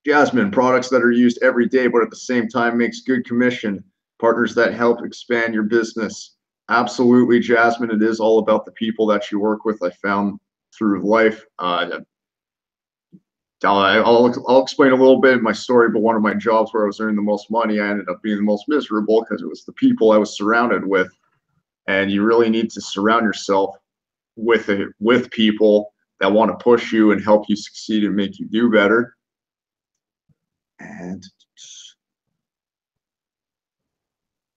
Jasmine, products that are used every day, but at the same time makes good commission. Partners that help expand your business. Absolutely, Jasmine. It is all about the people that you work with. I found through life. I'll explain a little bit of my story, but one of my jobs where I was earning the most money, I ended up being the most miserable because it was the people I was surrounded with. And you really need to surround yourself with people that want to push you and help you succeed and make you do better. And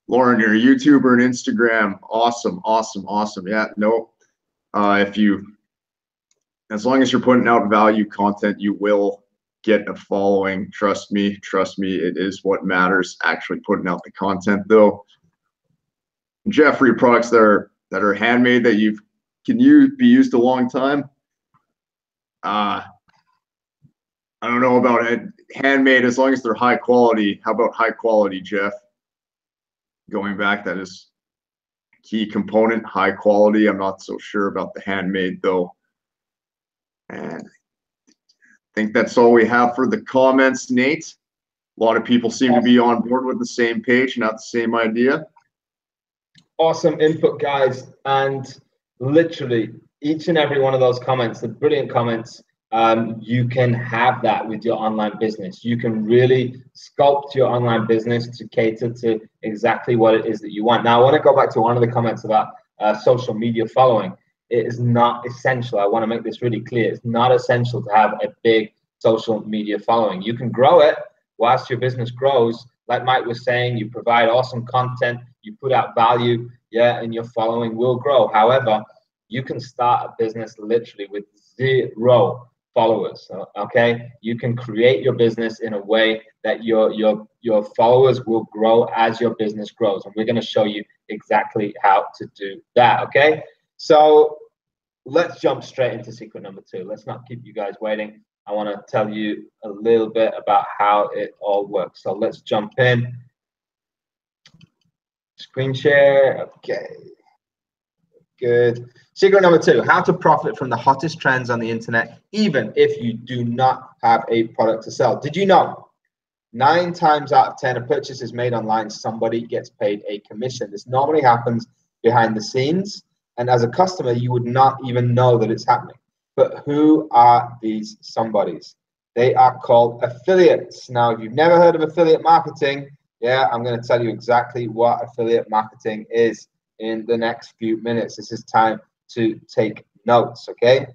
Lauren, you're a YouTuber and Instagram. Awesome. Yeah, no. As long as you're putting out value content, you will get a following. Trust me, it is what matters. Actually putting out the content though. Jeffrey, products that are handmade that can be used a long time. I don't know about it. Handmade, as long as they're high quality. How about high quality, Jeff? Going back, that is key component, high quality. I'm not so sure about the handmade though. And I think that's all we have for the comments, Nate. A lot of people seem to be on board with the same page, not the same idea. Awesome input, guys. And literally each and every one of those comments, the brilliant comments, you can have that with your online business. You can really sculpt your online business to cater to exactly what it is that you want. Now, I want to go back to one of the comments about social media following. It is not essential. I want to make this really clear. It's not essential to have a big social media following. You can grow it whilst your business grows. Like Mike was saying, you provide awesome content, you put out value, yeah, and your following will grow. However, you can start a business literally with 0 followers. Okay, you can create your business in a way that your followers will grow as your business grows, and we're going to show you exactly how to do that. Okay, so let's jump straight into secret number 2. Let's not keep you guys waiting. I want to tell you a little bit about how it all works. So let's jump in. Screen share. Okay. Good. Secret number 2, how to profit from the hottest trends on the internet, even if you do not have a product to sell. Did you know 9 times out of 10 a purchase is made online, somebody gets paid a commission? This normally happens behind the scenes, and as a customer, you would not even know that it's happening. But who are these somebodies? They are called affiliates. Now, if you've never heard of affiliate marketing, yeah, I'm going to tell you exactly what affiliate marketing is in the next few minutes. This is time to take notes, okay?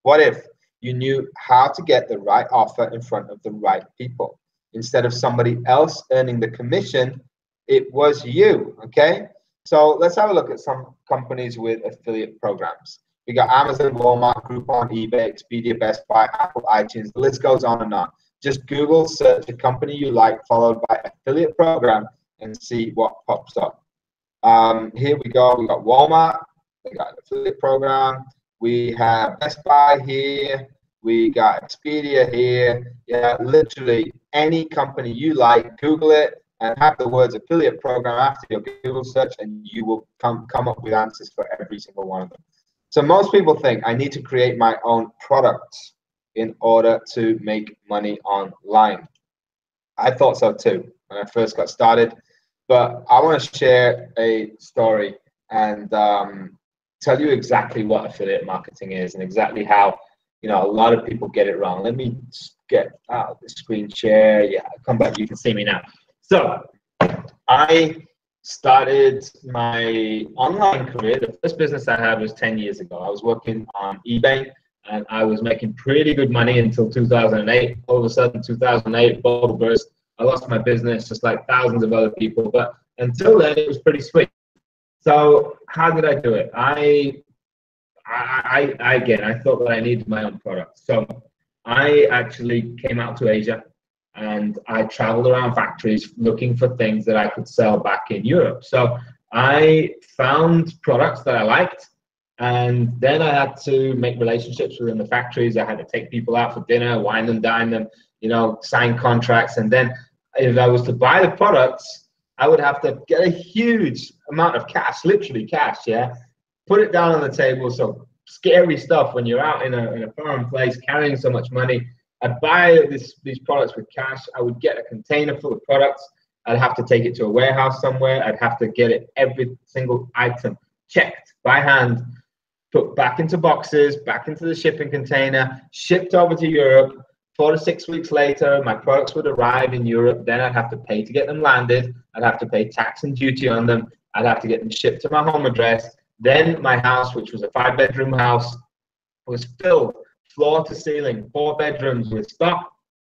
What if you knew how to get the right offer in front of the right people? Instead of somebody else earning the commission, it was you, okay? So let's have a look at some companies with affiliate programs. We got Amazon, Walmart, Groupon, eBay, Expedia, Best Buy, Apple, iTunes. The list goes on and on. Just Google search a company you like, followed by affiliate program, and see what pops up. Here we go. We got Walmart. We got an affiliate program. We have Best Buy here. We got Expedia here. Yeah, literally any company you like, Google it and have the words affiliate program after your Google search, and you will come up with answers for every single one of them. So most people think I need to create my own products in order to make money online. I thought so too when I first got started, but I want to share a story and tell you exactly what affiliate marketing is and exactly how, you know, a lot of people get it wrong. Let me get out the screen share. Yeah, come back. You can see me now. So I started my online career. The first business I had was 10 years ago. I was working on eBay, and I was making pretty good money until 2008. All of a sudden, 2008, bubble burst. I lost my business just like thousands of other people. But until then, it was pretty sweet. So how did I do it? Again, I thought that I needed my own product. So I actually came out to Asia, and I traveled around factories looking for things that I could sell back in Europe. So I found products that I liked, and then I had to make relationships within the factories. I had to take people out for dinner, wine and dine them, you know, sign contracts. And then if I was to buy the products, I would have to get a huge amount of cash, literally cash, yeah, put it down on the table. So scary stuff when you're out in a foreign place carrying so much money. I'd buy these products with cash. I would get a container full of products. I'd have to take it to a warehouse somewhere. I'd have to get it, every single item checked by hand, put back into boxes, back into the shipping container, shipped over to Europe. 4 to 6 weeks later, my products would arrive in Europe. Then I'd have to pay to get them landed. I'd have to pay tax and duty on them. I'd have to get them shipped to my home address. Then my house, which was a 5-bedroom house, was filled floor to ceiling, 4 bedrooms with stock.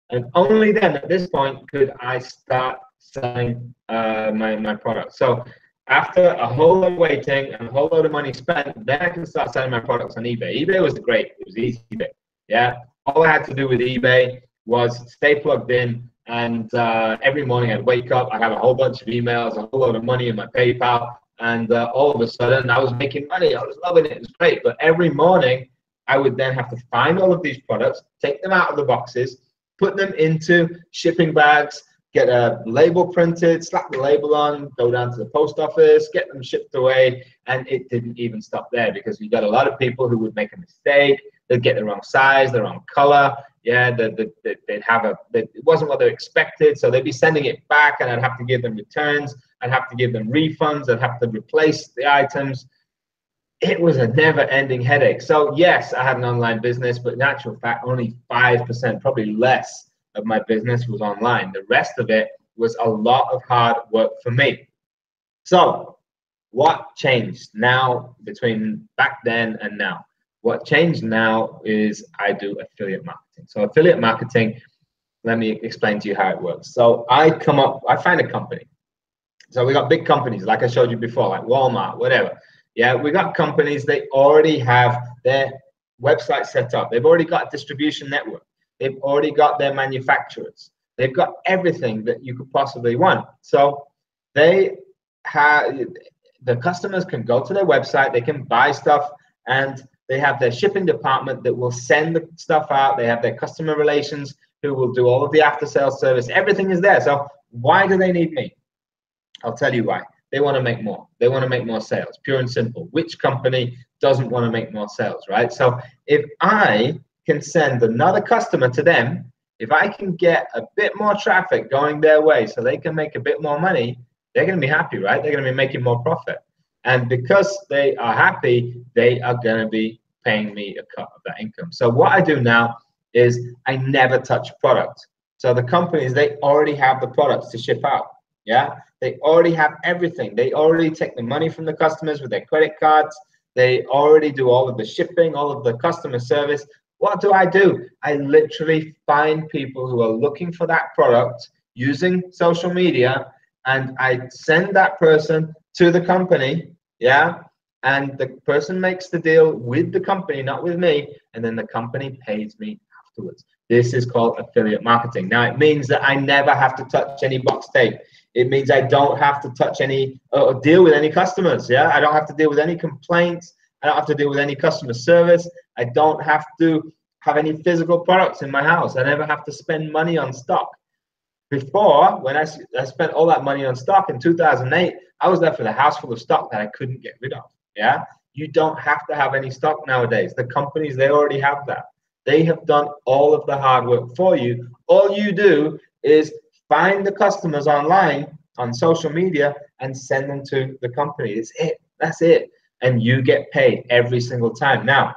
And only then, at this point, could I start selling my product. So after a whole lot of waiting and a whole lot of money spent, then I could start selling my products on eBay. eBay was great. It was easy. Yeah. All I had to do with eBay was stay plugged in, and every morning I'd wake up, I'd have a whole bunch of emails, a whole lot of money in my PayPal, and all of a sudden I was making money. I was loving it. It was great. But every morning I would then have to find all of these products, take them out of the boxes, put them into shipping bags, get a label printed, slap the label on, go down to the post office, get them shipped away. And it didn't even stop there, because we got a lot of people who would make a mistake. They'd get the wrong size, the wrong color. Yeah, they'd have it wasn't what they expected. So they'd be sending it back, and I'd have to give them returns. I'd have to give them refunds. I'd have to replace the items. It was a never-ending headache. So yes, I had an online business, but in actual fact, only 5%, probably less, of my business was online. The rest of it was a lot of hard work for me. So what changed now between back then and now? What changed now is I do affiliate marketing. So affiliate marketing, let me explain to you how it works. So I find a company. So we got big companies, like I showed you before, like Walmart, whatever. Yeah, we got companies, they already have their website set up. They've already got a distribution network. They've already got their manufacturers. They've got everything that you could possibly want. So they have, the customers can go to their website, they can buy stuff, and they have their shipping department that will send the stuff out. They have their customer relations who will do all of the after sales service. Everything is there. So why do they need me? I'll tell you why. They want to make more. They want to make more sales, pure and simple. Which company doesn't want to make more sales, right? So if I can send another customer to them, if I can get a bit more traffic going their way so they can make a bit more money, they're going to be happy, right? They're going to be making more profit. And because they are happy, they are going to be paying me a cut of that income. So what I do now is I never touch product. So the companies, they already have the products to ship out. Yeah, they already have everything. They already take the money from the customers with their credit cards. They already do all of the shipping, all of the customer service. What do? I literally find people who are looking for that product using social media, and I send that person to the company, yeah, and the person makes the deal with the company, not with me, and then the company pays me afterwards. This is called affiliate marketing. Now, it means that I never have to touch any box tape. It means I don't have to touch any or deal with any customers. Yeah, I don't have to deal with any complaints. I don't have to deal with any customer service. I don't have to have any physical products in my house. I never have to spend money on stock. Before, when I spent all that money on stock in 2008, I was left with a house full of stock that I couldn't get rid of. Yeah, you don't have to have any stock nowadays. The companies, they already have that. They have done all of the hard work for you. All you do is find the customers online on social media and send them to the company. It's it. That's it. And you get paid every single time. Now,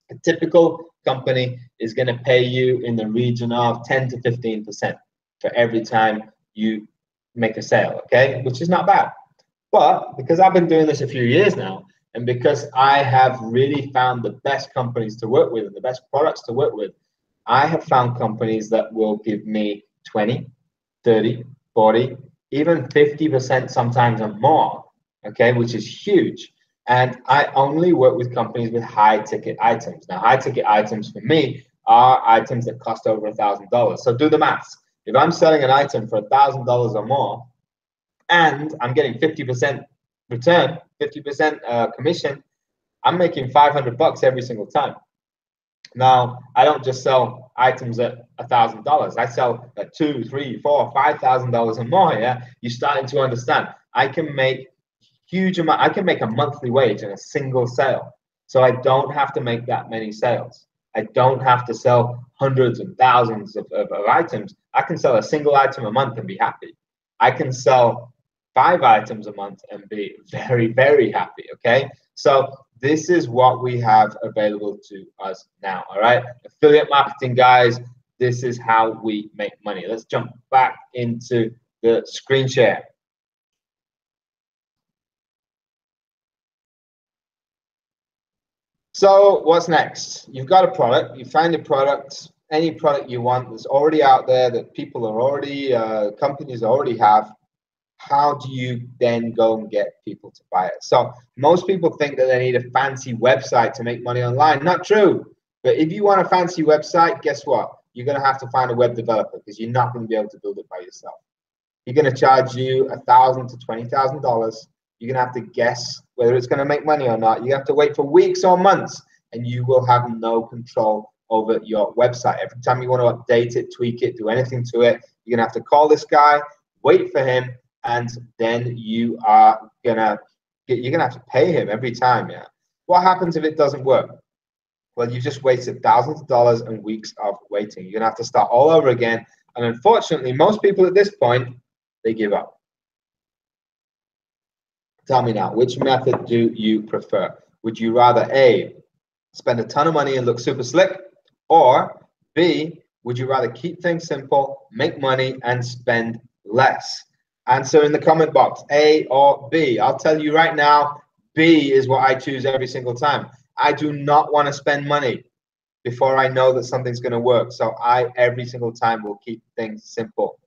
a typical company is going to pay you in the region of 10 to 15% for every time you make a sale, okay? Which is not bad. But because I've been doing this a few years now, and because I have really found the best companies to work with and the best products to work with, I have found companies that will give me 20, 30, 40, even 50% sometimes and more, okay, which is huge. And I only work with companies with high ticket items. Now, high ticket items for me are items that cost over $1,000. So do the maths. If I'm selling an item for $1,000 or more, and I'm getting 50% return, 50% commission, I'm making $500 every single time. Now, I don't just sell items at $1,000. I sell at $2,000, $3,000, $4,000, $5,000 and more. Yeah, you're starting to understand. I can make huge amount. I can make a monthly wage in a single sale. So I don't have to make that many sales. I don't have to sell hundreds and thousands of items. I can sell a single item a month and be happy. I can sell 5 items a month and be very, very happy. Okay, so this is what we have available to us now. All right, affiliate marketing, guys. This is how we make money. Let's jump back into the screen share. So what's next? You've got a product. You find a product, any product you want that's already out there that people are already, companies already have. How do you then go and get people to buy it? So most people think that they need a fancy website to make money online. Not true. But if you want a fancy website, guess what? You're going to have to find a web developer because you're not going to be able to build it by yourself. You're going to charge you $1,000 to $20,000. You're going to have to guess whether it's going to make money or not. You have to wait for weeks or months, and you will have no control over your website. Every time you want to update it, tweak it, do anything to it, you're going to have to call this guy, wait for him, and then you're gonna have to pay him every time. Yeah. What happens if it doesn't work? Well, you just wasted thousands of dollars and weeks of waiting. You're gonna have to start all over again. And unfortunately, most people at this point, they give up. Tell me now, which method do you prefer? Would you rather A, spend a ton of money and look super slick, or B, would you rather keep things simple, make money, and spend less? Answer in the comment box, A or B. I'll tell you right now, B is what I choose every single time. I do not want to spend money before I know that something's going to work. So I, every single time, will keep things simple.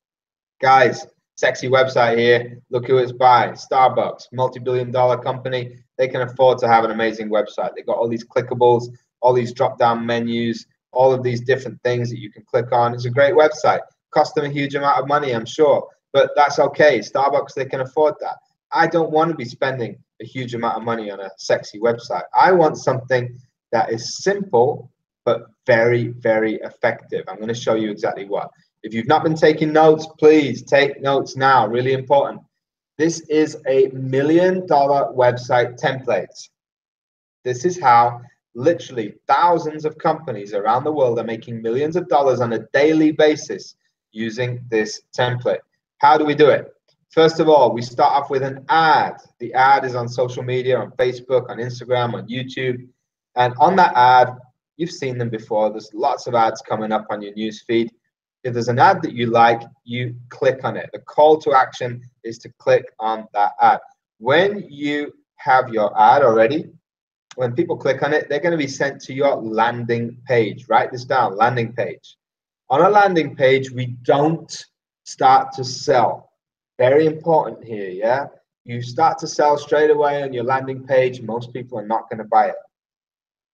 Guys, sexy website here. Look who it's by. Starbucks, multi-billion-dollar company. They can afford to have an amazing website. They've got all these clickables, all these drop-down menus, all of these different things that you can click on. It's a great website. Cost them a huge amount of money, I'm sure, but that's okay. Starbucks, they can afford that. I don't want to be spending a huge amount of money on a sexy website. I want something that is simple, but very, very effective. I'm going to show you exactly what. If you've not been taking notes, please take notes now. Really important. This is a $1 million website template. This is how literally thousands of companies around the world are making millions of dollars on a daily basis using this template. How do we do it? First of all, we start off with an ad. The ad is on social media, on Facebook, on Instagram, on YouTube. And on that ad, you've seen them before. There's lots of ads coming up on your news feed. If there's an ad that you like, you click on it. The call to action is to click on that ad. When you have your ad already, when people click on it, they're going to be sent to your landing page. Write this down, landing page. On a landing page, we don't start to sell. Very important here, yeah? You start to sell straight away on your landing page, most people are not going to buy it.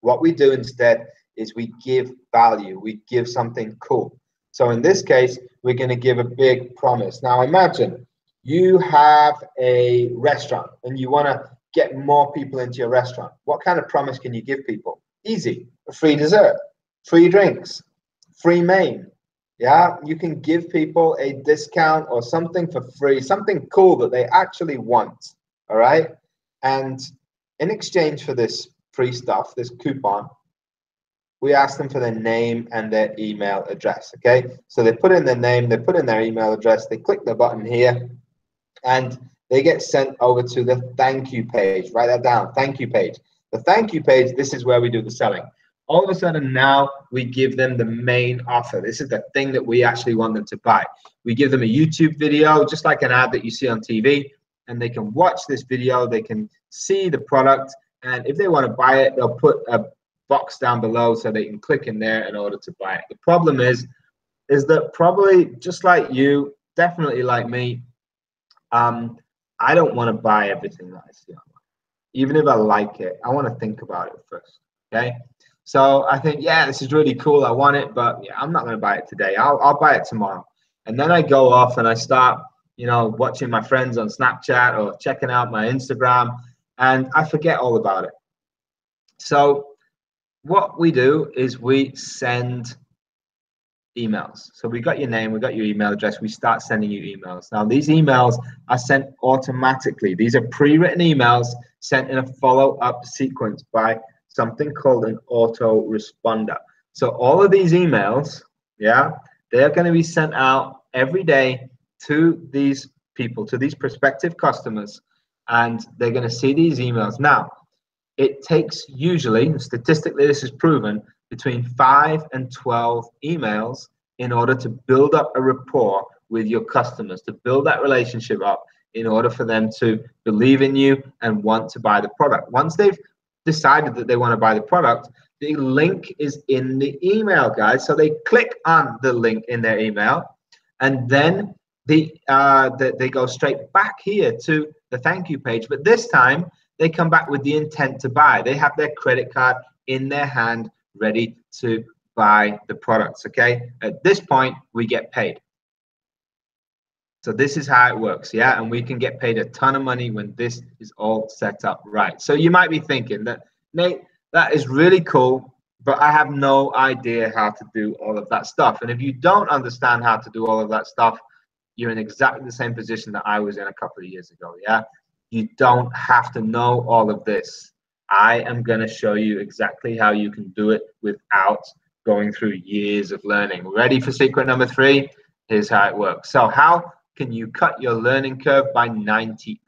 What we do instead is we give value. We give something cool. So in this case, we're going to give a big promise. Now imagine you have a restaurant and you want to get more people into your restaurant. What kind of promise can you give people? Easy. A free dessert, free drinks, free main. Yeah, you can give people a discount or something for free, something cool that they actually want. All right. And in exchange for this free stuff, this coupon, we ask them for their name and their email address. Okay. So they put in their name, they put in their email address, they click the button here, and they get sent over to the thank you page. Write that down, thank you page. The thank you page, this is where we do the selling. All of a sudden now we give them the main offer. This is the thing that we actually want them to buy. We give them a YouTube video, just like an ad that you see on TV, and they can watch this video, they can see the product, and if they want to buy it, they'll put a box down below so they can click in there in order to buy it. The problem is that probably just like you, definitely like me, I don't want to buy everything that I see online. Even if I like it, I want to think about it first, okay? So I think, yeah, this is really cool. I want it, but yeah, I'm not going to buy it today. I'll buy it tomorrow. And then I go off and I start, you know, watching my friends on Snapchat or checking out my Instagram, and I forget all about it. So what we do is we send emails. So we got your name, we got your email address, we start sending you emails. Now these emails are sent automatically. These are pre-written emails sent in a follow-up sequence by something called an autoresponder. So all of these emails, yeah, they're going to be sent out every day to these people, to these prospective customers, and they're going to see these emails. Now, it takes usually, statistically this is proven, between 5 and 12 emails in order to build up a rapport with your customers, to build that relationship up in order for them to believe in you and want to buy the product. Once they've decided that they want to buy the product, the link is in the email, guys. So they click on the link in their email, and then they go straight back here to the thank you page. But this time they come back with the intent to buy. They have their credit card in their hand, ready to buy the products. Okay, at this point we get paid. So this is how it works, yeah, and we can get paid a ton of money when this is all set up right. So you might be thinking that, Nate, that is really cool, but I have no idea how to do all of that stuff. And if you don't understand how to do all of that stuff, you're in exactly the same position that I was in a couple of years ago, yeah? You don't have to know all of this. I am going to show you exactly how you can do it without going through years of learning. Ready for secret number 3? Here's how it works. So how can you cut your learning curve by 90%?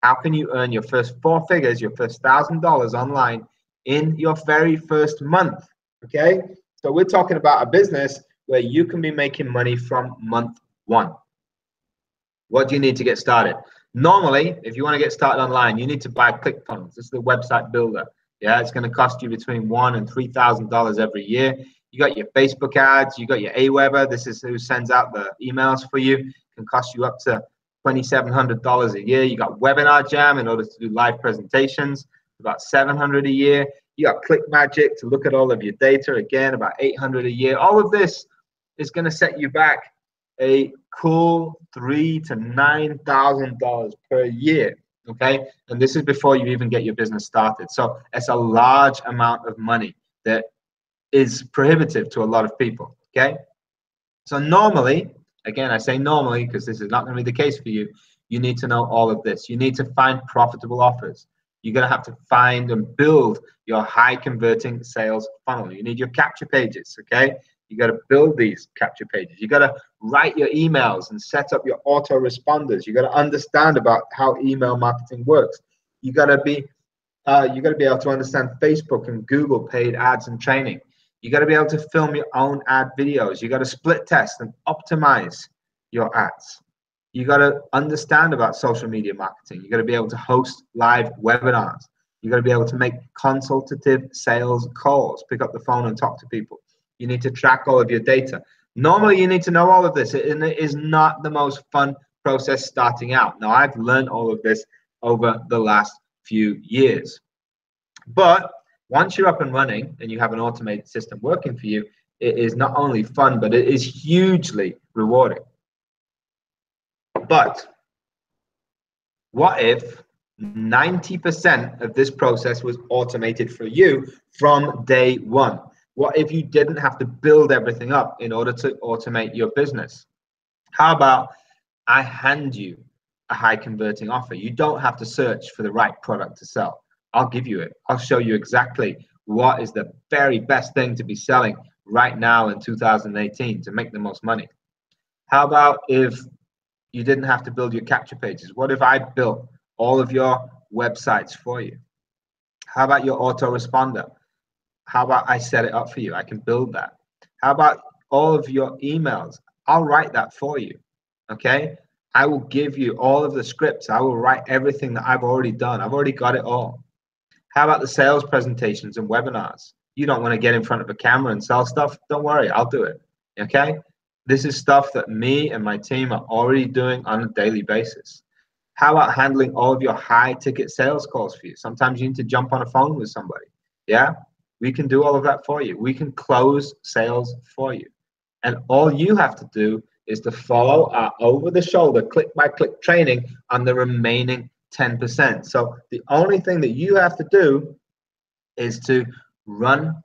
How can you earn your first 4 figures, your first $1,000 online in your very first month? Okay, so we're talking about a business where you can be making money from month 1. What do you need to get started? Normally, if you want to get started online, you need to buy ClickFunnels. This is the website builder. Yeah, it's going to cost you between $1,000 and $3,000 every year. You got your Facebook ads, you got your Aweber. This is who sends out the emails for you. It can cost you up to $2,700 a year. You got Webinar Jam in order to do live presentations, about $700 a year. You got ClickMagick to look at all of your data, again, about $800 a year. All of this is going to set you back a cool $3,000 to $9,000 per year. Okay, and this is before you even get your business started. So it's a large amount of money that is prohibitive to a lot of people. Okay, so normally, again, I say normally because this is not going to be the case for you. You need to know all of this. You need to find profitable offers. You're going to have to find and build your high converting sales funnel. You need your capture pages. Okay, you got to build these capture pages. You got to write your emails and set up your autoresponders. You got to understand about how email marketing works. You got to be able to understand Facebook and Google paid ads and training. You got to be able to film your own ad videos. You got to split test and optimize your ads. You got to understand about social media marketing. You got to be able to host live webinars. You got to be able to make consultative sales calls, pick up the phone and talk to people. You need to track all of your data. Normally, you need to know all of this, and it is not the most fun process starting out. Now, I've learned all of this over the last few years. But once you're up and running and you have an automated system working for you, it is not only fun, but it is hugely rewarding. But what if 90% of this process was automated for you from day one? What if you didn't have to build everything up in order to automate your business? How about I hand you a high converting offer? You don't have to search for the right product to sell. I'll give you it. I'll show you exactly what is the very best thing to be selling right now in 2018 to make the most money. How about if you didn't have to build your capture pages? What if I built all of your websites for you? How about your autoresponder? How about I set it up for you? I can build that. How about all of your emails? I'll write that for you. Okay? I will give you all of the scripts. I will write everything that I've already done. I've already got it all. How about the sales presentations and webinars? You don't want to get in front of a camera and sell stuff? Don't worry, I'll do it. Okay? This is stuff that me and my team are already doing on a daily basis. How about handling all of your high ticket sales calls for you? Sometimes you need to jump on a phone with somebody. Yeah? We can do all of that for you. We can close sales for you. And all you have to do is to follow our over-the-shoulder, click-by-click training on the remaining 10%. So the only thing that you have to do is to run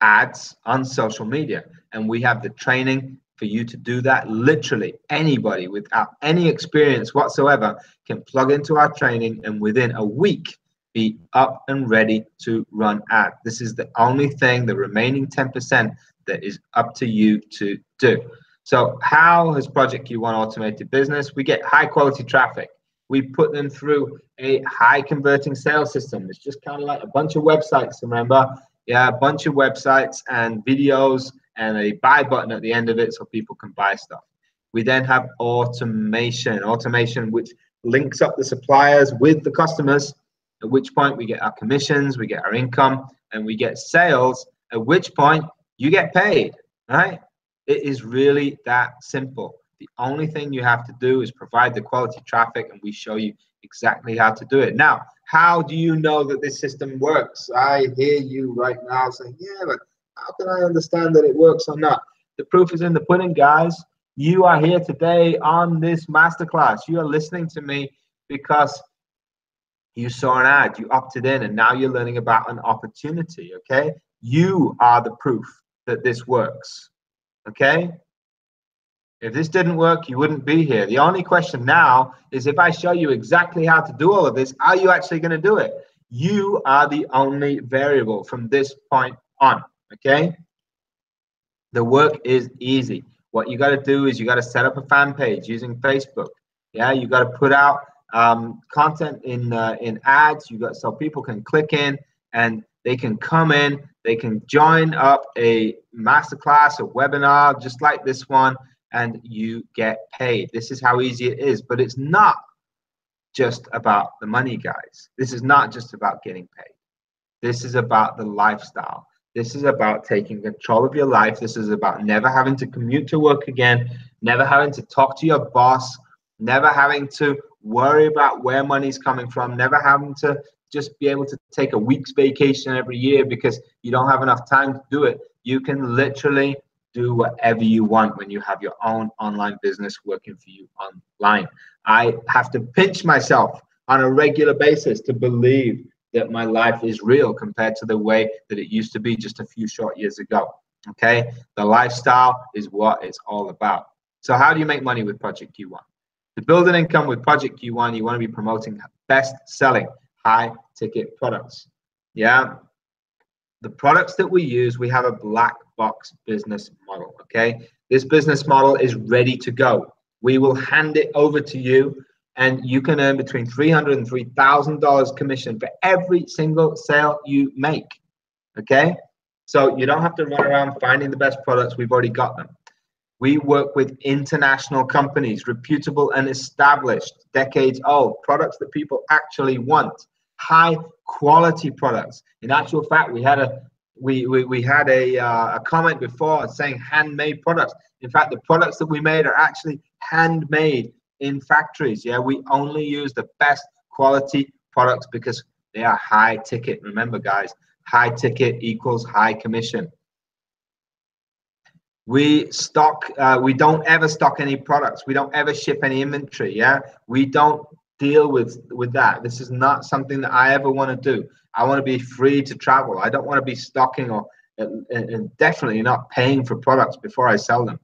ads on social media. And we have the training for you to do that. Literally anybody without any experience whatsoever can plug into our training and within a week be up and ready to run ads. This is the only thing, the remaining 10%, that is up to you to do. So how has Project Q1 automated business? We get high quality traffic. We put them through a high converting sales system. It's just kind of like a bunch of websites, remember? Yeah, a bunch of websites and videos and a buy button at the end of it so people can buy stuff. We then have automation which links up the suppliers with the customers, at which point we get our commissions, we get our income, and we get sales, at which point you get paid, right? It is really that simple. The only thing you have to do is provide the quality traffic, and we show you exactly how to do it. Now, how do you know that this system works? I hear you right now saying, yeah, but how can I understand that it works or not? The proof is in the pudding, guys. You are here today on this masterclass. You are listening to me because you saw an ad, you opted in, and now you're learning about an opportunity, okay? You are the proof that this works, okay? If this didn't work, you wouldn't be here. The only question now is, if I show you exactly how to do all of this, are you actually going to do it? You are the only variable from this point on, okay? The work is easy. What you got to do is you got to set up a fan page using Facebook. Yeah, you got to put out content in ads. You got, so people can click in and they can come in. They can join up a masterclass, a webinar, just like this one, and you get paid. This is how easy it is. But it's not just about the money, guys. This is not just about getting paid. This is about the lifestyle. This is about taking control of your life. This is about never having to commute to work again, never having to talk to your boss, never having to worry about where money's coming from, never having to just be able to take a week's vacation every year because you don't have enough time to do it. You can literally do whatever you want when you have your own online business working for you online. I have to pinch myself on a regular basis to believe that my life is real compared to the way that it used to be just a few short years ago. Okay, the lifestyle is what it's all about. So how do you make money with Project Q1? To build an income with Project Q1, you want to be promoting best-selling, high-ticket products. Yeah, the products that we use, we have a black box business model. Okay, this business model is ready to go. We will hand it over to you, and you can earn between $300 and $3,000 commission for every single sale you make. Okay, so you don't have to run around finding the best products. We've already got them. We work with international companies, reputable and established, decades old, products that people actually want, high quality products. In actual fact, we had a comment before saying handmade products. In fact, the products that we made are actually handmade in factories. Yeah, we only use the best quality products because they are high ticket. Remember, guys, high ticket equals high commission. We don't ever stock any products. We don't ever ship any inventory. Yeah, we don't deal with that. This is not something that I ever want to do. I want to be free to travel. I don't want to be stocking or and definitely not paying for products before I sell them.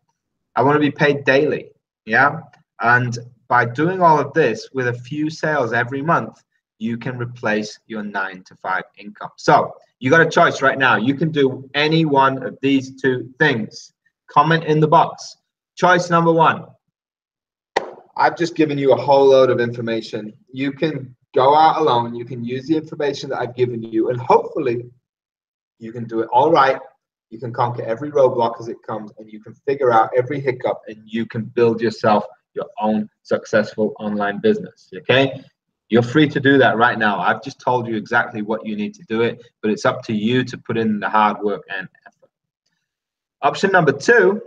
I want to be paid daily. Yeah, and by doing all of this with a few sales every month, you can replace your 9-to-5 income. So you got a choice right now. You can do any one of these two things. Comment in the box. Choice number one. I've just given you a whole load of information. You can go out alone. You can use the information that I've given you, and hopefully you can do it all right. You can conquer every roadblock as it comes, and you can figure out every hiccup, and you can build yourself your own successful online business. Okay? You're free to do that right now. I've just told you exactly what you need to do it, but it's up to you to put in the hard work and effort. Option number two,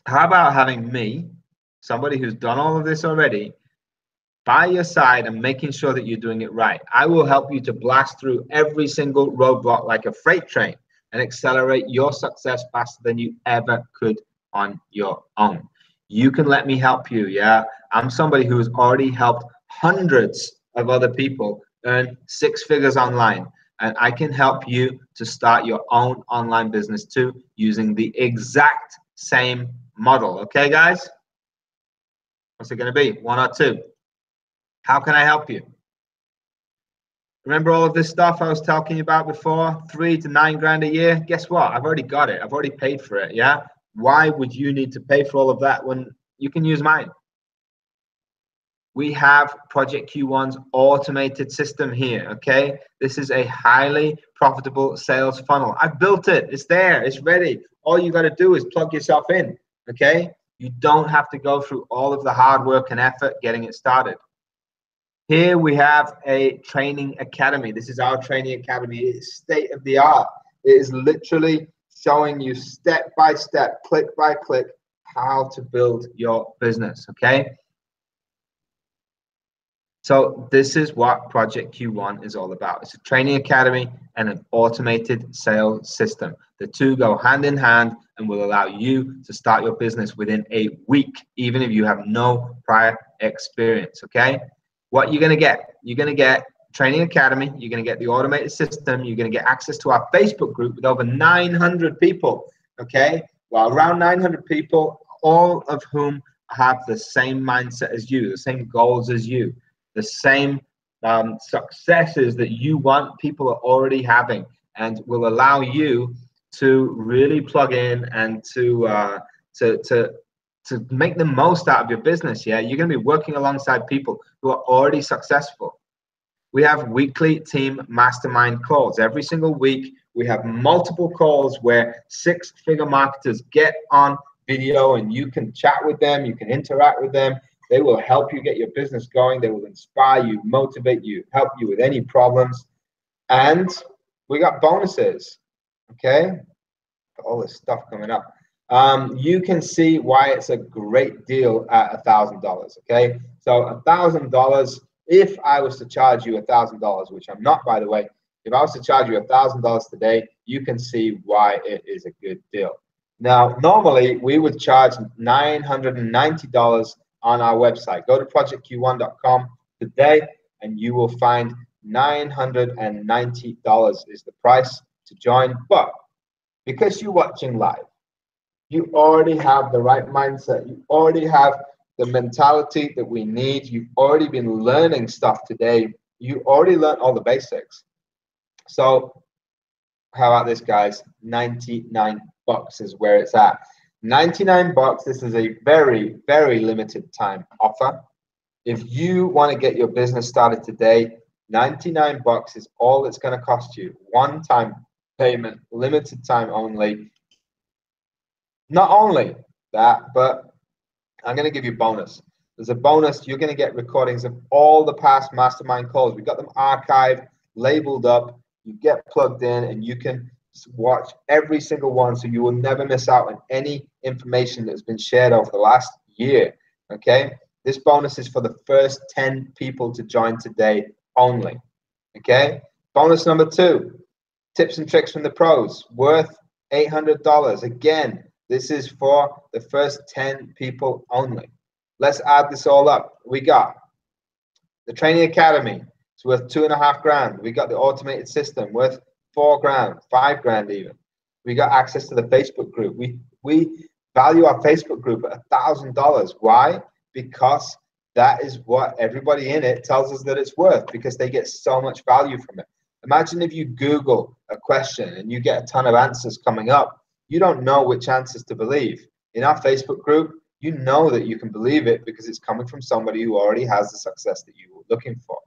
how about having me, somebody who's done all of this already, by your side and making sure that you're doing it right. I will help you to blast through every single roadblock like a freight train and accelerate your success faster than you ever could on your own. You can let me help you, yeah? I'm somebody who has already helped hundreds of other people earn 6 figures online. And I can help you to start your own online business too, using the exact same model. Okay, guys? What's it going to be? 1 or 2? How can I help you? Remember all of this stuff I was talking about before? 3 to 9 grand a year? Guess what? I've already got it. I've already paid for it. Yeah? Why would you need to pay for all of that when you can use mine? We have Project Q1's automated system here, okay? This is a highly profitable sales funnel. I built it. It's there. It's ready. All you got to do is plug yourself in, okay? You don't have to go through all of the hard work and effort getting it started. Here we have a training academy. This is our training academy. It's state of the art. It is literally showing you step by step, click by click, how to build your business, okay? So this is what Project Q1 is all about. It's a training academy and an automated sales system. The two go hand in hand and will allow you to start your business within a week, even if you have no prior experience, okay? What you're gonna get? You're gonna get training academy, you're gonna get the automated system, you're gonna get access to our Facebook group with over 900 people, okay? Well, around 900 people, all of whom have the same mindset as you, the same goals as you, the same successes that you want, people are already having, and will allow you to really plug in and to make the most out of your business. Yeah, you're going to be working alongside people who are already successful. We have weekly team mastermind calls. Every single week, we have multiple calls where 6-figure marketers get on video, and you can chat with them, you can interact with them. They will help you get your business going. They will inspire you, motivate you, help you with any problems. And we got bonuses, okay? All this stuff coming up. You can see why it's a great deal at $1,000, okay? So $1,000 If I was to charge you $1,000, which I'm not, by the way, if I was to charge you $1,000 today, you can see why it is a good deal. Now, normally we would charge $990 on our website. Go to projectq1.com today and you will find $990 is the price to join. But because you're watching live, you already have the right mindset. You already have the mentality that we need. You've already been learning stuff today. You already learned all the basics. So how about this, guys? 99 bucks is where it's at. 99 bucks. This is a very, very limited time offer. If you want to get your business started today, 99 bucks is all it's going to cost you. One-time payment, limited time only. Not only that, but I'm going to give you a bonus. There's a bonus. You're going to get recordings of all the past mastermind calls. We got them archived, labeled up. You get plugged in and you can watch every single one, so you will never miss out on any information that's been shared over the last year. Okay, this bonus is for the first 10 people to join today only. Okay, bonus number 2, tips and tricks from the pros, worth $800. Again, this is for the first 10 people only. Let's add this all up. We got the Training Academy. It's worth $2.5 grand. We got the automated system worth $4 grand, $5 grand even. We got access to the Facebook group. We value our Facebook group at $1,000. Why? Because that is what everybody in it tells us that it's worth, because they get so much value from it. Imagine if you Google a question and you get a ton of answers coming up. You don't know which answers to believe. In our Facebook group, you know that you can believe it because it's coming from somebody who already has the success that you were looking for.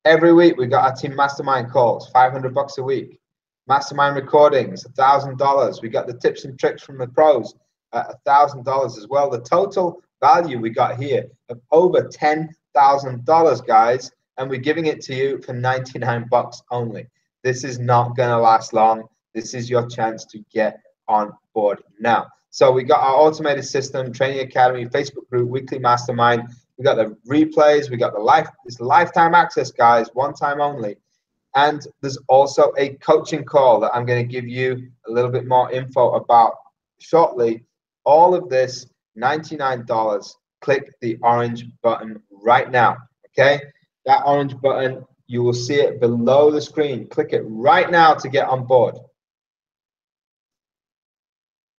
Every week, we got our team mastermind calls, $500 a week. Mastermind recordings, $1,000. We got the tips and tricks from the pros at $1,000 as well. The total value we got here of over $10,000, guys, and we're giving it to you for 99 bucks only. This is not going to last long. This is your chance to get on board now. So we got our automated system, Training Academy, Facebook group, weekly mastermind. We got the replays. We got this lifetime access, guys, one time only. And there's also a coaching call that I'm going to give you a little bit more info about shortly. All of this, $99. Click the orange button right now, okay? That orange button, you will see it below the screen. Click it right now to get on board.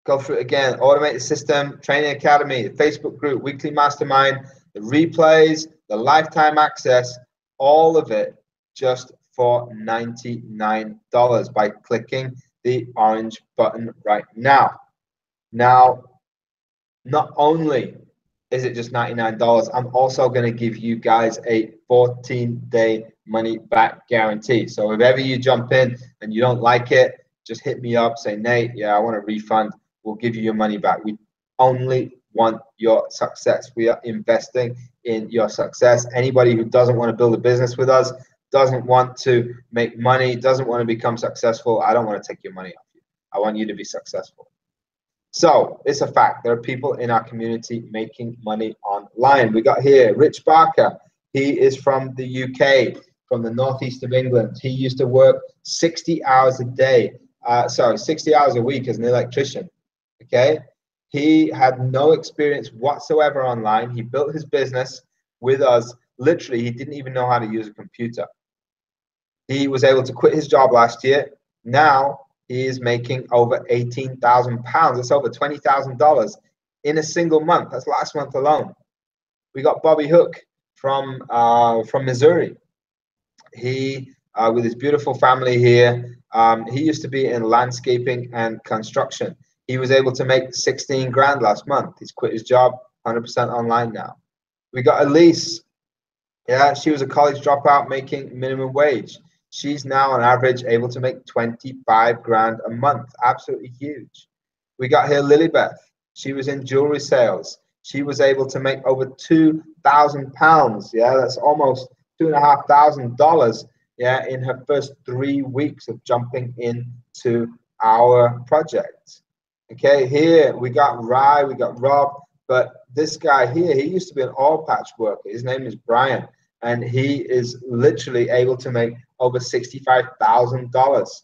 Go through it again. Automated system, Training Academy, the Facebook group, weekly mastermind, the replays, the lifetime access, all of it just for $99 by clicking the orange button right now. Now, not only is it just $99, I'm also going to give you guys a 14-day money back guarantee. So if ever you jump in and you don't like it, just hit me up, say, Nate, yeah, I want a refund. We'll give you your money back. We only want your success. We are investing in your success. Anybody who doesn't want to build a business with us, doesn't want to make money, doesn't want to become successful, I don't want to take your money off you. I want you to be successful. So it's a fact. There are people in our community making money online. We got here Rich Barker. He is from the UK, from the northeast of England. He used to work 60 hours a day. 60 hours a week as an electrician. Okay, he had no experience whatsoever online. He built his business with us. Literally, he didn't even know how to use a computer. He was able to quit his job last year. Now he is making over £18,000. That's over $20,000 in a single month. That's last month alone. We got Bobby Hook from Missouri. He, with his beautiful family here, he used to be in landscaping and construction. He was able to make 16 grand last month. He's quit his job, 100% online now. We got Elise. Yeah, she was a college dropout making minimum wage. She's now on average able to make 25 grand a month. Absolutely huge. We got here Lilybeth. She was in jewelry sales. She was able to make over £2,000. Yeah, that's almost $2,500. Yeah, in her first 3 weeks of jumping into our project. Okay, here we got Rye, we got Rob, but this guy here, he used to be an oil patch worker. His name is Brian. and he is literally able to make over $65,000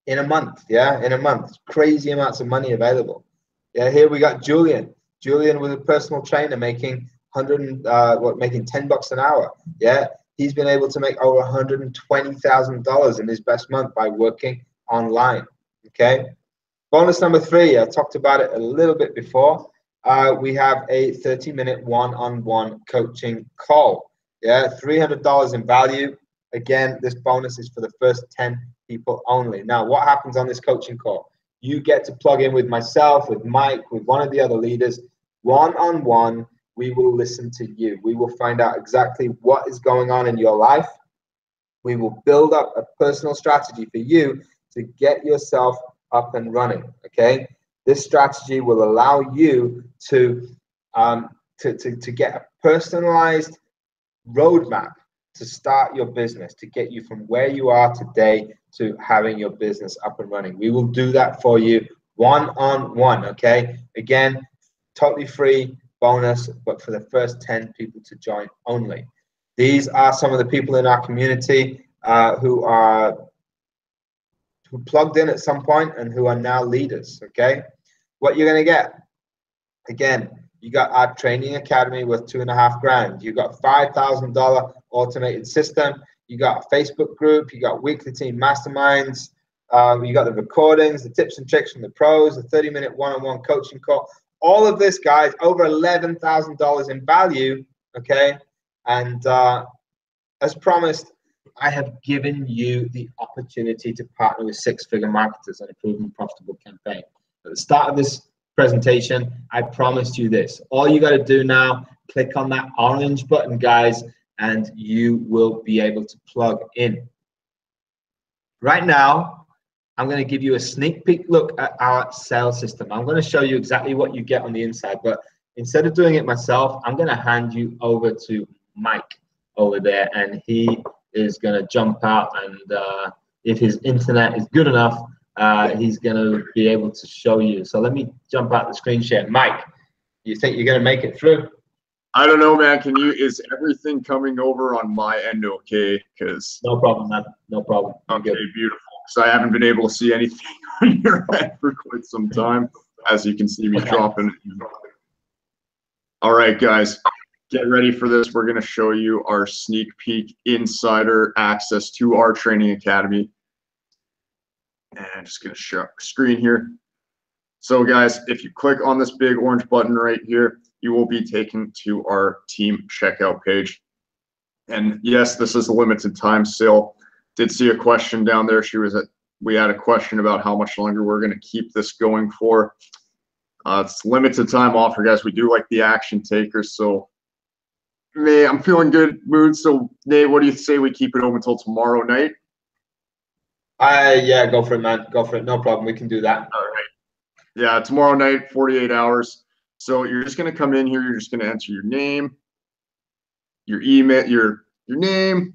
in a month. Yeah, in a month. Crazy amounts of money available. Yeah, here we got Julian. Julian was a personal trainer making making $10 an hour. Yeah, he's been able to make over $120,000 in his best month by working online. Okay. Bonus number 3, I talked about it a little bit before. We have a 30-minute one-on-one coaching call. Yeah, $300 in value. Again, this bonus is for the first 10 people only. Now, what happens on this coaching call? You get to plug in with myself, with Mike, with one of the other leaders. One-on-one, we will listen to you. We will find out exactly what is going on in your life. We will build up a personal strategy for you to get yourself up and running. Okay, this strategy will allow you to get a personalized roadmap to start your business, to get you from where you are today to having your business up and running. We will do that for you one-on-one. Okay, again, totally free bonus, but for the first 10 people to join only. These are some of the people in our community who plugged in at some point and who are now leaders. Okay, what you're going to get, again, you got our training academy worth $2.5 grand. You got $5,000 automated system. You got a Facebook group. You got weekly team masterminds. You got the recordings, the tips and tricks from the pros, the 30-minute one-on-one coaching call. All of this, guys, over $11,000 in value. Okay, and as promised, I have given you the opportunity to partner with 6-figure marketers on a proven profitable campaign. At the start of this presentation, I promised you this. All you got to do now, click on that orange button, guys, and you will be able to plug in. Right now, I'm going to give you a sneak peek look at our sales system. I'm going to show you exactly what you get on the inside, but instead of doing it myself, I'm going to hand you over to Mike over there, and he is going to jump out, and if his internet is good enough, he's going to be able to show you. So let me jump out the screen share. Mike, you think you're going to make it through? I don't know, man. Is everything coming over on my end okay? Because no problem, man. No problem. Okay, beautiful. So I haven't been able to see anything on your end for quite some time, as you can see me dropping. All right, guys. Get ready for this. We're going to show you our sneak peek insider access to our training academy. And I'm just going to share up the screen here. So guys, if you click on this big orange button right here, you will be taken to our team checkout page. And yes, this is a limited time sale. Did see a question down there. We had a question about how much longer we're going to keep this going for. It's limited time offer, guys. We do like the action takers, so I'm feeling good mood. So Nate, what do you say we keep it open until tomorrow night? Yeah, go for it, man. Go for it. No problem. We can do that. All right. Yeah, tomorrow night, 48 hours. So you're just going to come in here. You're just going to enter your name, your email, your name,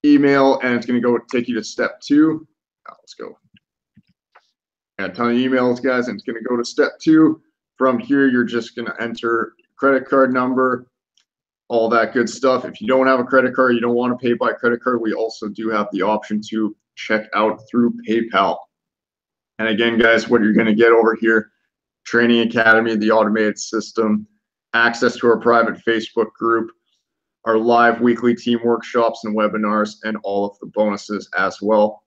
email, and it's going to take you to step 2. Let's go. Got a ton of emails, guys, and it's going to go to step 2. From here, you're just going to enter credit card number, all that good stuff. If you don't have a credit card, you don't want to pay by credit card, we also do have the option to check out through PayPal. And again, guys, what you're going to get over here, Training Academy, the automated system, access to our private Facebook group, our live weekly team workshops and webinars, and all of the bonuses as well.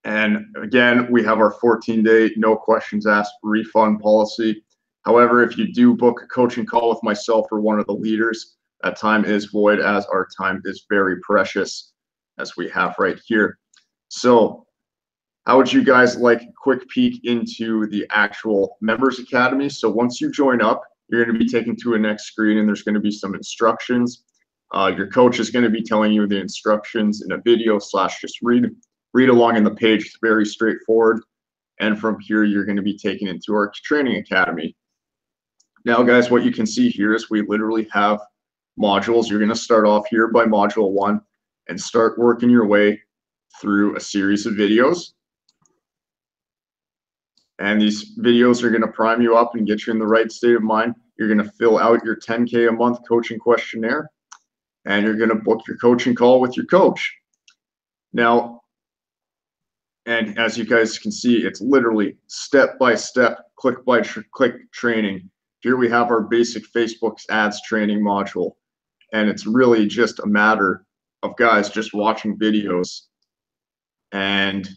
And again, we have our 14-day no questions asked refund policy. However, if you do book a coaching call with myself or one of the leaders, that time is void, as our time is very precious, as we have right here. So how would you guys like a quick peek into the actual Members Academy? So once you join up, you're going to be taken to a next screen, and there's going to be some instructions. Your coach is going to be telling you the instructions in a video / just read along in the page. It's very straightforward. And from here, you're going to be taken into our Training Academy. Now, guys, what you can see here is we literally have modules. You're going to start off here by module 1 and start working your way through a series of videos. And these videos are going to prime you up and get you in the right state of mind. You're going to fill out your 10K a month coaching questionnaire, and you're going to book your coaching call with your coach. Now, and as you guys can see, it's literally step-by-step, click training. Here we have our basic Facebook ads training module. And it's really just a matter of guys just watching videos. And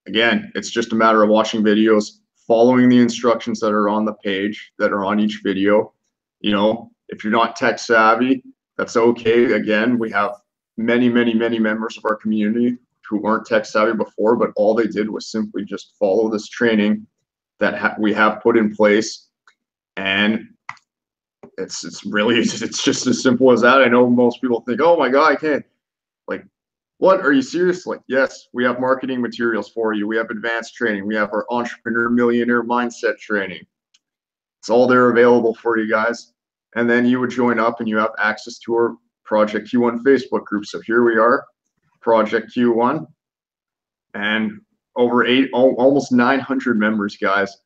again, it's just a matter of watching videos, following the instructions that are on the page, that are on each video. You know, if you're not tech savvy, that's okay. Again, we have many members of our community who weren't tech savvy before, but all they did was simply just follow this training that we have put in place. And it's just as simple as that. I know most people think, oh my God, I can't. Like, what? Are you serious? Like, yes, we have marketing materials for you. We have advanced training. We have our entrepreneur millionaire mindset training. It's all there available for you guys. And then you would join up and you have access to our Project Q1 Facebook group. So here we are, Project Q1, and over almost 900 members, guys.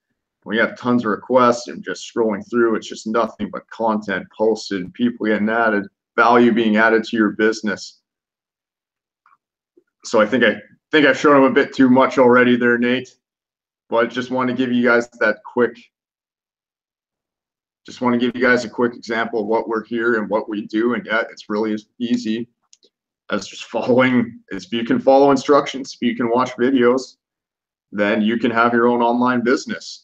We have tons of requests, and just scrolling through, it's just nothing but content posted, people getting added, value being added to your business. So I think I've shown them a bit too much already there, Nate, but just want to give you guys a quick example of what we're here and what we do. And yeah, it's really as easy as just following. If you can follow instructions, if you can watch videos, then you can have your own online business.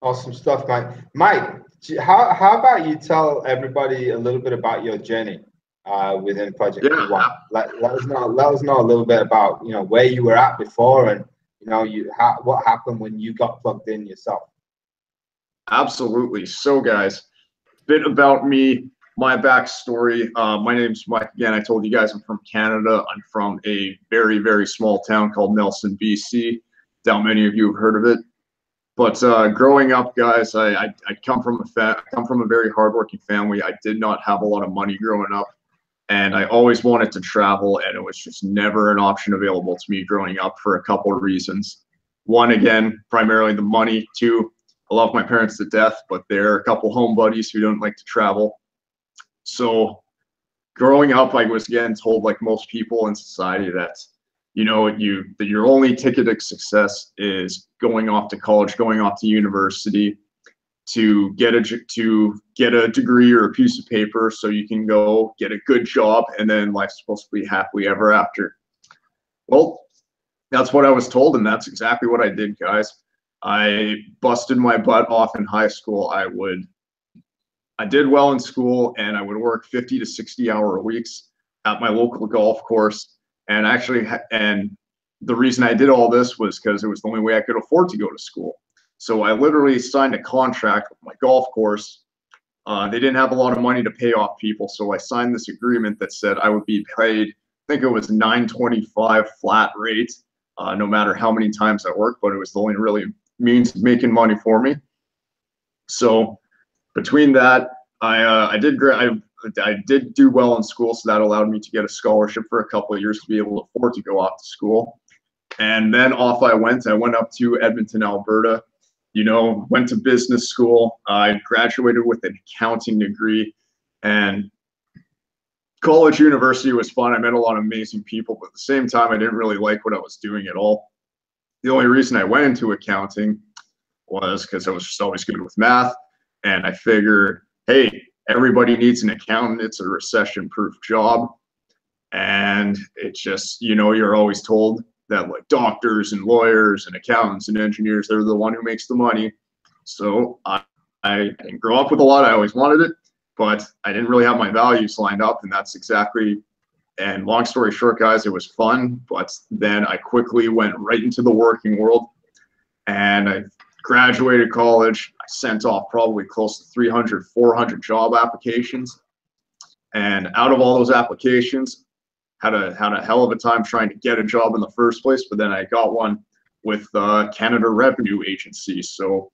Awesome stuff, Mike. Mike, how about you tell everybody a little bit about your journey within Project Q1? Let us know a little bit about, you know, where you were at before, and you know, what happened when you got plugged in yourself. Absolutely. So guys, a bit about me, my backstory. My name's Mike. Again, I told you guys I'm from Canada. I'm from a very small town called Nelson, BC. Doubt many of you have heard of it. But growing up, guys, I come from a very hardworking family. I did not have a lot of money growing up, and I always wanted to travel, and it was just never an option available to me growing up for a couple of reasons. One, again, primarily the money. Two, I love my parents to death, but they're a couple home buddies who don't like to travel. So growing up, I was again told, like most people in society, that you know, that your only ticket to success is going off to college, going off to university to get a degree or a piece of paper so you can go get a good job, and then life's supposed to be happily ever after. Well, that's what I was told, and that's exactly what I did, guys. I busted my butt off in high school. I did well in school, and I would work 50 to 60-hour weeks at my local golf course. And actually, and the reason I did all this was because it was the only way I could afford to go to school. So I literally signed a contract with my golf course. They didn't have a lot of money to pay off people, so I signed this agreement that said I would be paid, I think it was $9.25 flat rate, no matter how many times I worked, but it was the only really means of making money for me. So between that, I did do well in school, so that allowed me to get a scholarship for a couple of years to be able to afford to go off to school. And then off I went. I went up to Edmonton, Alberta, you know, went to business school. I graduated with an accounting degree, and college university was fun. I met a lot of amazing people, but at the same time, I didn't really like what I was doing at all. The only reason I went into accounting was because I was just always good with math, and I figured, hey, everybody needs an accountant. It's a recession-proof job. And it's just, you know, you're always told that like doctors and lawyers and accountants and engineers, they're the one who makes the money. So I didn't grow up with a lot. I always wanted it, but I didn't really have my values lined up. And that's exactly, and long story short, guys, it was fun. But then I quickly went right into the working world, and I graduated college. I sent off probably close to 300, 400 job applications. And out of all those applications, had a hell of a time trying to get a job in the first place. But then I got one with Canada Revenue Agency. So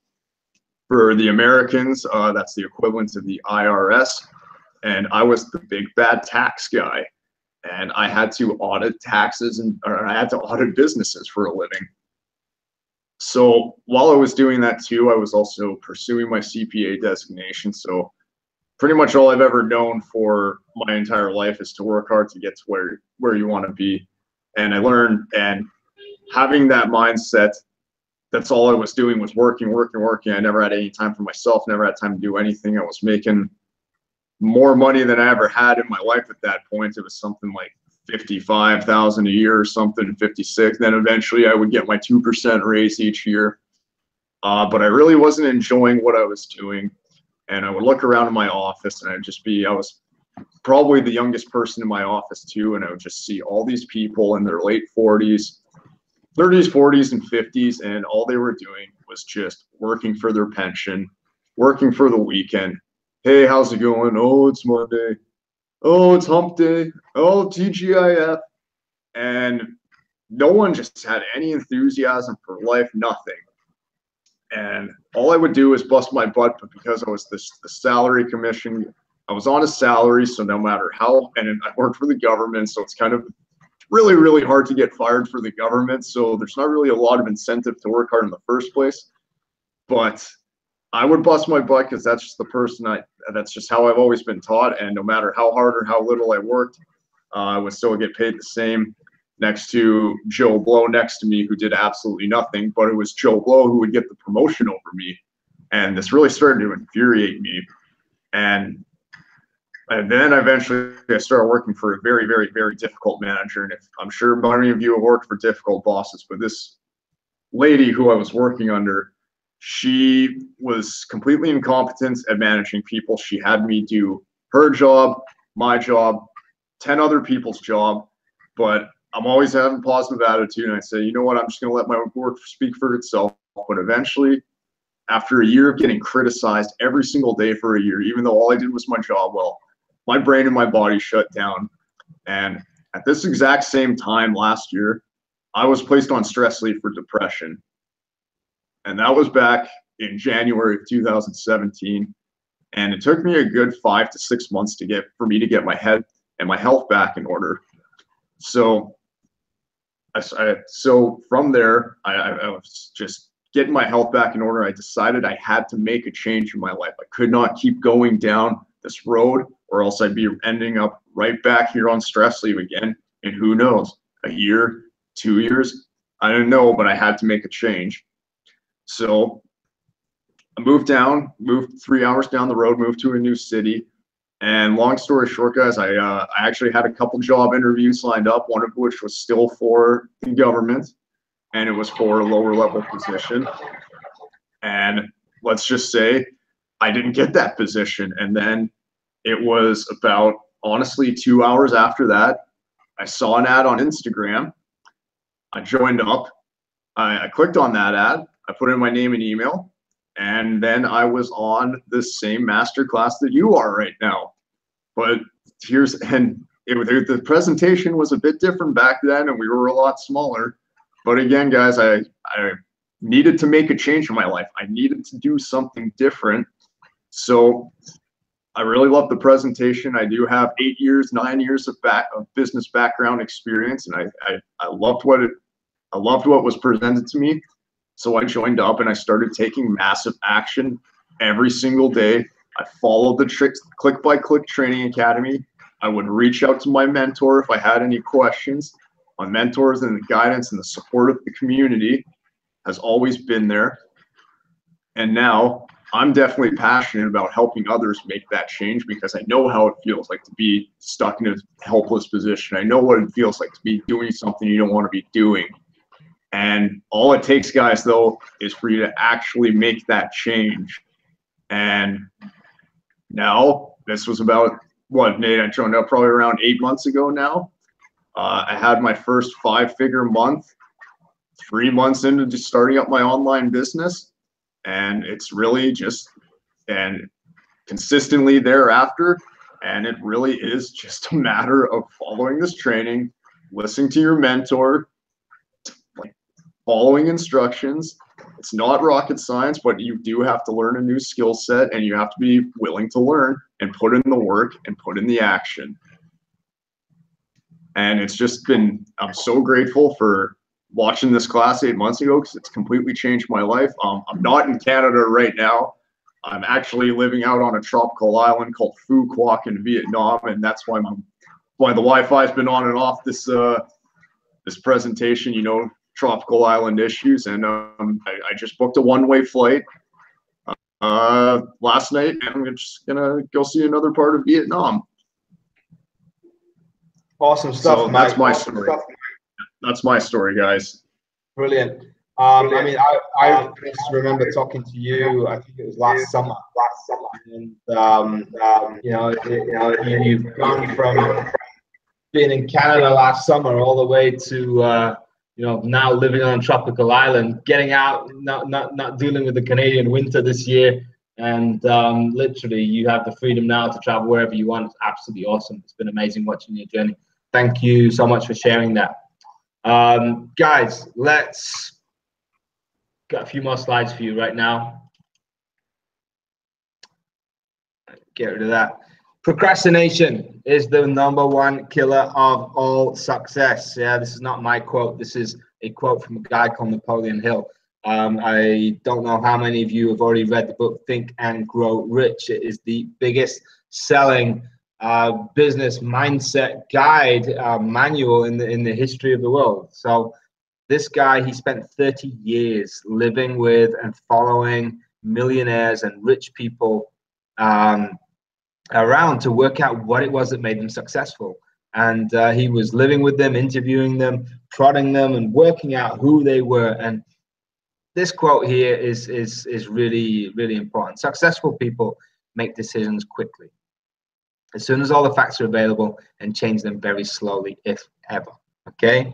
for the Americans, that's the equivalent of the IRS. And I was the big bad tax guy. And I had to audit taxes, or I had to audit businesses for a living. So while I was doing that too, I was also pursuing my CPA designation. So pretty much all I've ever known for my entire life is to work hard to get to where you want to be. And I learned, and having that mindset, that's all I was doing was working, working, working. I never had any time for myself, never had time to do anything. I was making more money than I ever had in my life at that point. It was something like 55,000 a year or something, 56. Then eventually I would get my 2% raise each year. But I really wasn't enjoying what I was doing. And I would look around in my office and I was probably the youngest person in my office too. And I would just see all these people in their late 40s, 30s, 40s, and 50s. And all they were doing was just working for their pension, working for the weekend. Hey, how's it going? Oh, it's Monday. Oh, it's hump day. Oh, TGIF. And no one just had any enthusiasm for life, nothing. And all I would do is bust my butt, but because I was the salary commission, I was on a salary, so no matter how, and I worked for the government, so it's kind of really, really hard to get fired for the government, so there's not really a lot of incentive to work hard in the first place. But I would bust my butt because that's just the person that's just how I've always been taught, and no matter how hard or how little I worked, I would still get paid the same. Next to Joe Blow next to me, who did absolutely nothing, but it was Joe Blow who would get the promotion over me. And this really started to infuriate me. And then eventually I started working for a very, very, very difficult manager. And I'm sure many of you have worked for difficult bosses, but this lady who I was working under, she was completely incompetent at managing people. She had me do her job, my job, 10 other people's job, but I'm always having a positive attitude, and I say, you know what, I'm just going to let my work speak for itself. But eventually, after a year of getting criticized every single day for a year, even though all I did was my job well, my brain and my body shut down. And at this exact same time last year, I was placed on stress leave for depression. And that was back in January of 2017. And it took me a good 5 to 6 months for me to get my head and my health back in order. So from there, I was just getting my health back in order. I decided I had to make a change in my life. I could not keep going down this road, or else I'd be ending up right back here on stress leave again. And who knows, a year, 2 years, I don't know, but I had to make a change. So I moved 3 hours down the road, moved to a new city. And long story short, guys, I actually had a couple job interviews lined up, one of which was still for the government, and it was for a lower level position. And let's just say I didn't get that position. And then it was about, honestly, 2 hours after that, I saw an ad on Instagram. I joined up. I clicked on that ad. I put in my name and email. And then I was on the same masterclass that you are right now. But the presentation was a bit different back then, and we were a lot smaller. But again, guys, I needed to make a change in my life. I needed to do something different. So I really love the presentation. I do have 9 years of business background experience, and I loved what was presented to me. So I joined up and I started taking massive action every single day. I followed the Click by Click Training Academy. I would reach out to my mentor if I had any questions. My mentors and the guidance and the support of the community has always been there. And now I'm definitely passionate about helping others make that change, because I know how it feels like to be stuck in a helpless position. I know what it feels like to be doing something you don't want to be doing. And all it takes, guys, though, is for you to actually make that change. And now, this was about, Nate, I joined up probably around 8 months ago now. I had my first 5-figure month, 3 months into just starting up my online business. And it's really and consistently thereafter. And it really is just a matter of following this training, listening to your mentor, following instructions. It's not rocket science, but you do have to learn a new skill set, and you have to be willing to learn and put in the work and put in the action. And it's just been, I'm so grateful for watching this class 8 months ago because it's completely changed my life. I'm not in Canada right now. I'm actually living out on a tropical island called Phu Quoc in Vietnam, and that's why the Wi-Fi's been on and off this presentation. You know, tropical island issues, and I just booked a one-way flight last night, and I'm just gonna go see another part of Vietnam. Awesome stuff, so Mike. That's my story. That's my story, guys. Brilliant. I mean, I just remember talking to you. I think it was last summer. And you've gone from being in Canada last summer all the way to now living on a tropical island, getting out, not dealing with the Canadian winter this year, and literally you have the freedom now to travel wherever you want. It's absolutely awesome. It's been amazing watching your journey. Thank you so much for sharing that. Guys, let's got a few more slides for you right now. Get rid of that. Procrastination is the #1 killer of all success. Yeah, this is not my quote. This is a quote from a guy called Napoleon Hill. I don't know how many of you have already read the book Think and Grow Rich. It is the biggest selling business mindset guide manual in the history of the world. So this guy, he spent 30 years living with and following millionaires and rich people around to work out what it was that made them successful. And he was living with them, interviewing them, prodding them, and working out who they were. And this quote here is really, really important. Successful people make decisions quickly, as soon as all the facts are available, and change them very slowly, if ever. Okay?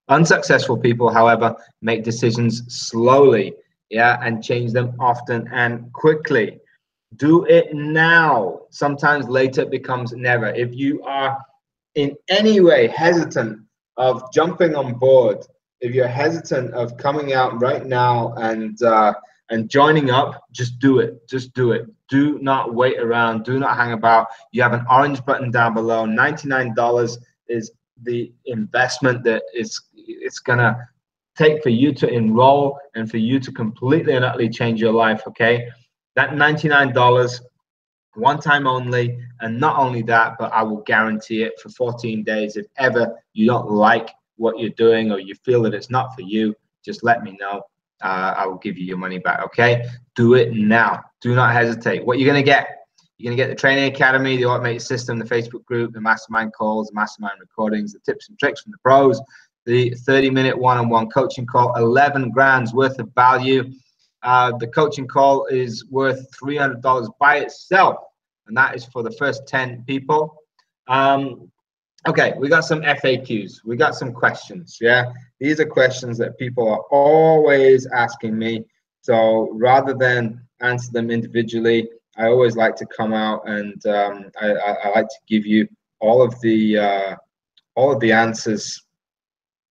Unsuccessful people, however, make decisions slowly, yeah, and change them often and quickly. Do it now. Sometimes later becomes never. If you are in any way hesitant of jumping on board, if you're hesitant of coming out right now and joining up, just do it. Just do it. Do not wait around. Do not hang about. You have an orange button down below. $99 is the investment that it's gonna take for you to enroll and for you to completely and utterly change your life. Okay, that $99, one time only, and not only that, but I will guarantee it for 14 days. If ever you don't like what you're doing or you feel that it's not for you, just let me know. I will give you your money back. Okay, do it now. Do not hesitate. What you're gonna get? You're going to get the training academy, the automated system, the Facebook group, the mastermind calls, the mastermind recordings, the tips and tricks from the pros, the 30-minute one-on-one coaching call, 11 grand's worth of value. The coaching call is worth $300 by itself, and that is for the first 10 people. Okay, we got some FAQs. We got some questions, yeah? These are questions that people are always asking me. So rather than answer them individually, I always like to come out and I like to give you all of the answers.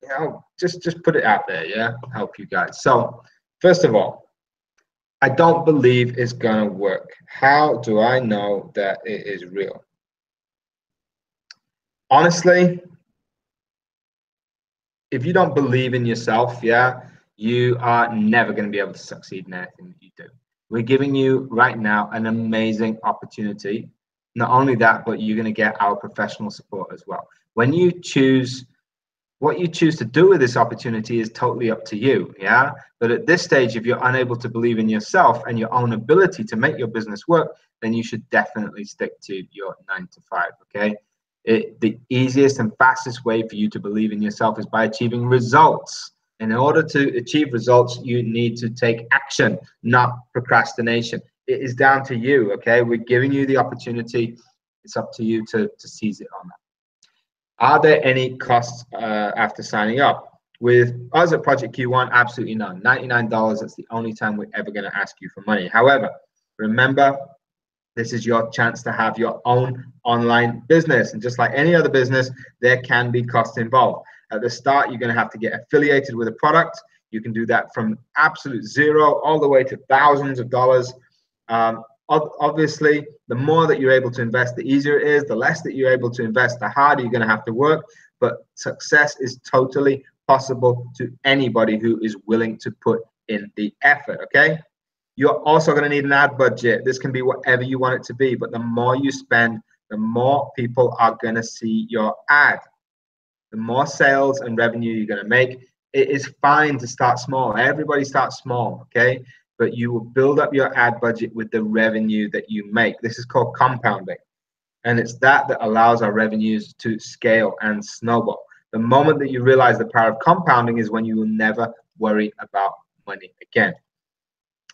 You know, just put it out there, yeah, help you guys. So first of all, I don't believe it's gonna work. How do I know that it is real? Honestly, if you don't believe in yourself, yeah, you are never going to be able to succeed in anything that you do. We're giving you right now an amazing opportunity. Not only that, but you're going to get our professional support as well. When you choose, what you choose to do with this opportunity is totally up to you, yeah? But at this stage, if you're unable to believe in yourself and your own ability to make your business work, then you should definitely stick to your 9 to 5, okay? The easiest and fastest way for you to believe in yourself is by achieving results. In order to achieve results, you need to take action, not procrastination. It is down to you, okay? We're giving you the opportunity. It's up to you to seize it on that. Are there any costs after signing up? With us at Project Q1, absolutely none. $99, that's the only time we're ever going to ask you for money. However, remember, this is your chance to have your own online business. And just like any other business, there can be costs involved. At the start, you're going to have to get affiliated with a product. You can do that from absolute zero all the way to thousands of dollars. Obviously, the more that you're able to invest, the easier it is. The less that you're able to invest, the harder you're going to have to work. But success is totally possible to anybody who is willing to put in the effort, okay? You're also going to need an ad budget. This can be whatever you want it to be, but the more you spend, the more people are going to see your ad. The more sales and revenue you're going to make. It is fine to start small. Everybody starts small, okay? But you will build up your ad budget with the revenue that you make. This is called compounding. And it's that allows our revenues to scale and snowball. The moment that you realize the power of compounding is when you will never worry about money again.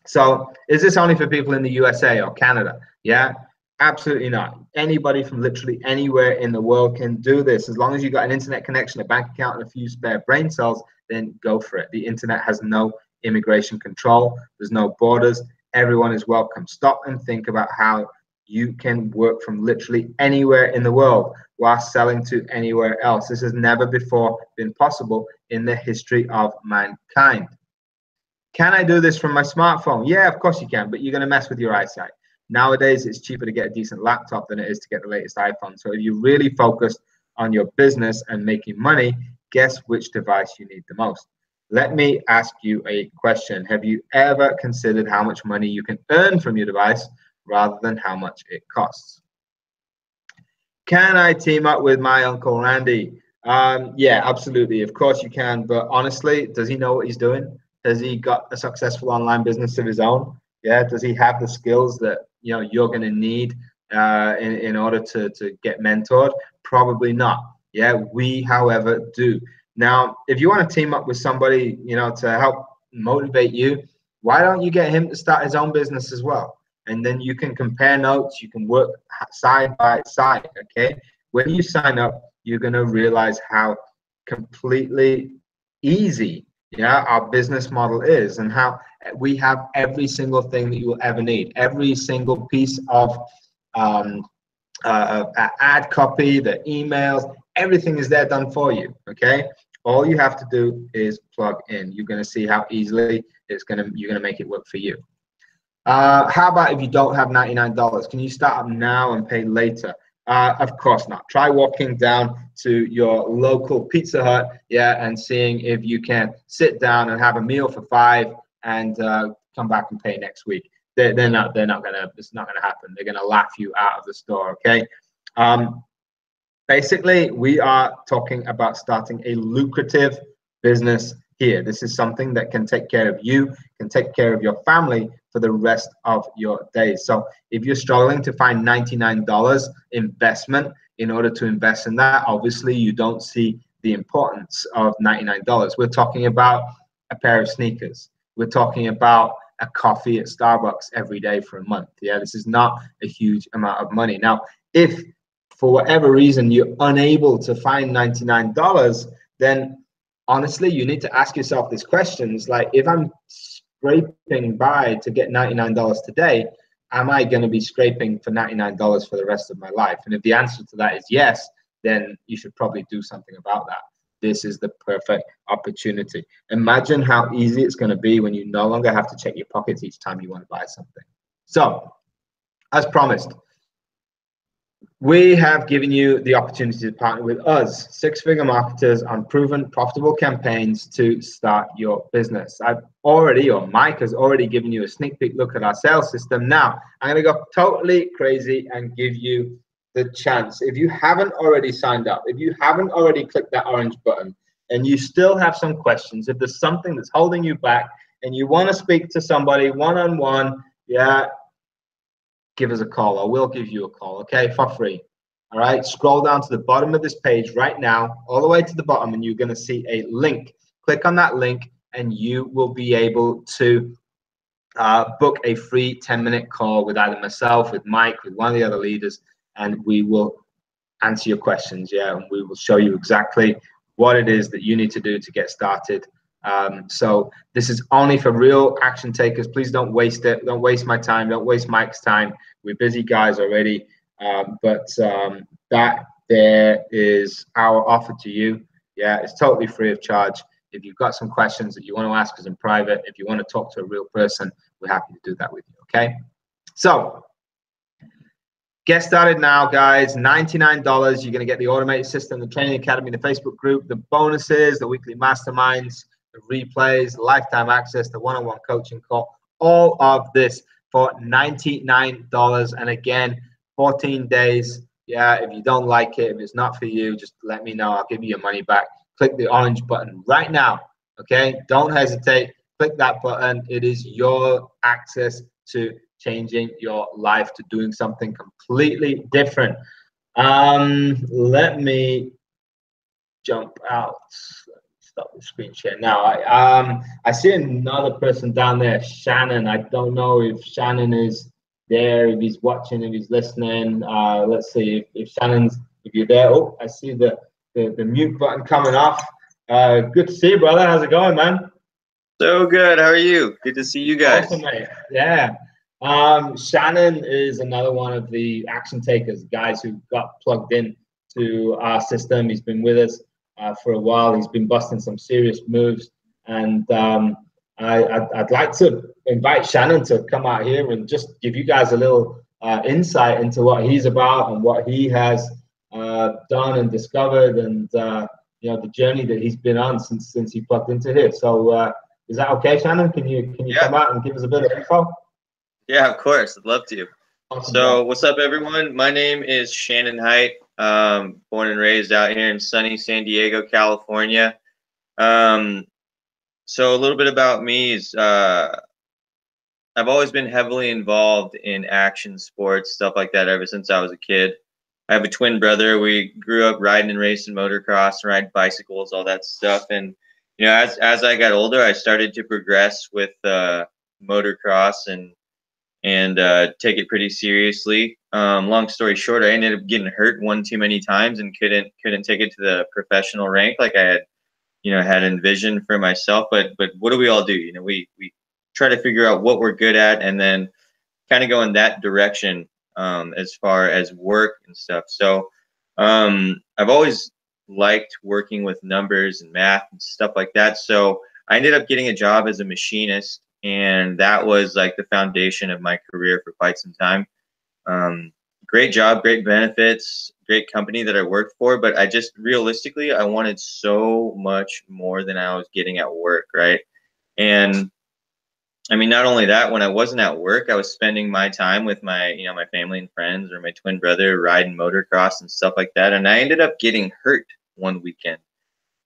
So is this only for people in the USA or Canada? Yeah, absolutely not. Anybody from literally anywhere in the world can do this. As long as you've got an internet connection, a bank account, and a few spare brain cells, then go for it. The internet has no immigration control. There's no borders. Everyone is welcome. Stop and think about how you can work from literally anywhere in the world while selling to anywhere else. This has never before been possible in the history of mankind. Can I do this from my smartphone? Yeah, of course you can, but you're going to mess with your eyesight. Nowadays, it's cheaper to get a decent laptop than it is to get the latest iPhone. So if you're really focused on your business and making money, guess which device you need the most? Let me ask you a question. Have you ever considered how much money you can earn from your device rather than how much it costs? Can I team up with my Uncle Randy? Yeah, absolutely. Of course you can. But honestly, does he know what he's doing? Has he got a successful online business of his own? Yeah. Does he have the skills that you're going to need in order to get mentored? Probably not. Yeah. We, however, do. Now, if you want to team up with somebody, to help motivate you, why don't you get him to start his own business as well? And then you can compare notes. You can work side by side. Okay. When you sign up, you're going to realize how completely easy our business model is, and how we have every single thing that you will ever need. Every single piece of ad copy, the emails, everything is there done for you. Okay. All you have to do is plug in. You're going to see how easily you're going to make it work for you. How about if you don't have $99? Can you start up now and pay later? Of course not. Try walking down to your local Pizza Hut, and seeing if you can sit down and have a meal for $5 and come back and pay next week. They're not gonna. It's not gonna happen. They're gonna laugh you out of the store. Okay. Basically, we are talking about starting a lucrative business here. This is something that can take care of you, can take care of your family for the rest of your days. So if you're struggling to find $99 investment in order to invest in that, obviously you don't see the importance of $99. We're talking about a pair of sneakers. We're talking about a coffee at Starbucks every day for a month. Yeah, this is not a huge amount of money. Now, if for whatever reason you're unable to find $99, then honestly, you need to ask yourself these questions. Like, if I'm scraping by to get $99 today, am I going to be scraping for $99 for the rest of my life? And if the answer to that is yes, then you should probably do something about that. This is the perfect opportunity. Imagine how easy it's going to be when you no longer have to check your pockets each time you want to buy something. So, as promised, we have given you the opportunity to partner with us, six-figure marketers, on proven profitable campaigns to start your business. Mike has already given you a sneak peek look at our sales system. Now, I'm going to go totally crazy and give you the chance. If you haven't already signed up, if you haven't already clicked that orange button, and you still have some questions, if there's something that's holding you back and you want to speak to somebody one-on-one, give us a call, or we'll give you a call, okay, for free. All right, scroll down to the bottom of this page right now, all the way to the bottom, and you're going to see a link. Click on that link and you will be able to book a free 10-minute call with either myself, with Mike, with one of the other leaders, and we will answer your questions, and we will show you exactly what it is that you need to do to get started. So this is only for real action takers. Please don't waste it. Don't waste my time. Don't waste Mike's time. We're busy guys already. But that there is our offer to you. It's totally free of charge. If you've got some questions that you want to ask us in private, if you want to talk to a real person, we're happy to do that with you. Okay. So Get started now, guys. $99. You're going to get the automated system, the training academy, the Facebook group, the bonuses, the weekly masterminds, the replays, lifetime access, the one-on-one coaching call, all of this for $99. And again, 14 days. Yeah, if you don't like it, if it's not for you, just let me know. I'll give you your money back. Click the orange button right now. Okay, don't hesitate. Click that button. It is your access to changing your life, to doing something completely different. Let me jump out. Stop the screen share now. I see another person down there, Shannon. I don't know if Shannon is there, if he's watching, if he's listening. Let's see if Shannon's, if you're there. Oh, I see the mute button coming off. Good to see you, brother. How's it going, man? So good. How are you? Good to see you guys. Awesome, mate. Yeah. Shannon is another one of the action takers, guys who got plugged in to our system. He's been with us for a while. He's been busting some serious moves, and I'd like to invite Shannon to come out here and just give you guys a little insight into what he's about and what he has done and discovered, and you know, the journey that he's been on since he plugged into here. So is that okay, Shannon? Can you come out and give us a bit of info? Yeah, of course. I'd love to. Awesome, so what's up, everyone? My name is Shannon Haidt. Born and raised out here in sunny San Diego, California. So a little bit about me is I've always been heavily involved in action sports, stuff like that, ever since I was a kid. I have a twin brother. We grew up riding and racing motocross, riding bicycles, all that stuff. And you know, as I got older, I started to progress with motocross and take it pretty seriously. Long story short, I ended up getting hurt one too many times and couldn't take it to the professional rank like I had envisioned for myself. But what do we all do? You know, we try to figure out what we're good at and then kind of go in that direction as far as work and stuff. So I've always liked working with numbers and math and stuff like that. So I ended up getting a job as a machinist, and that was like the foundation of my career for quite some time. Great job, great benefits, great company that I worked for, but I just realistically, I wanted so much more than I was getting at work, right? And I mean, not only that, when I wasn't at work, I was spending my time with my family and friends, or my twin brother, riding motocross and stuff like that. And I ended up getting hurt one weekend.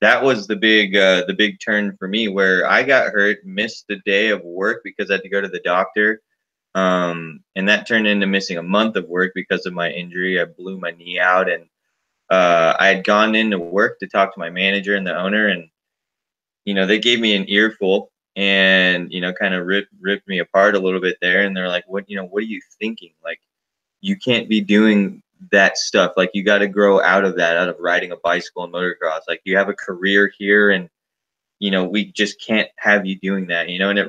That was the big turn for me, where I got hurt, missed the day of work because I had to go to the doctor. And that turned into missing a month of work because of my injury. I blew my knee out, and I had gone into work to talk to my manager and the owner, and they gave me an earful and kind of ripped me apart a little bit there. And they're like, what are you thinking? Like, you can't be doing that stuff. Like, you got to grow out of that, out of riding a bicycle and motocross. Like, you have a career here, and we just can't have you doing that. And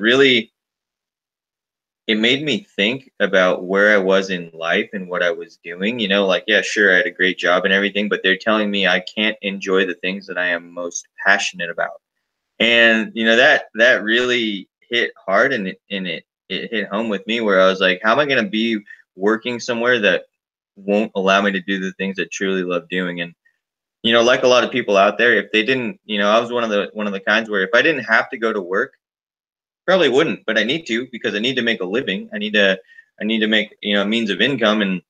it made me think about where I was in life and what I was doing. Like, yeah, sure, I had a great job and everything, but they're telling me I can't enjoy the things that I am most passionate about. And that really hit hard, and it hit home with me, where I was like, how am I going to be working somewhere that won't allow me to do the things I truly love doing? And like a lot of people out there, if they didn't, I was one of the kinds where if I didn't have to go to work, probably wouldn't, but I need to, because I need to make a living. I need to make a means of income. And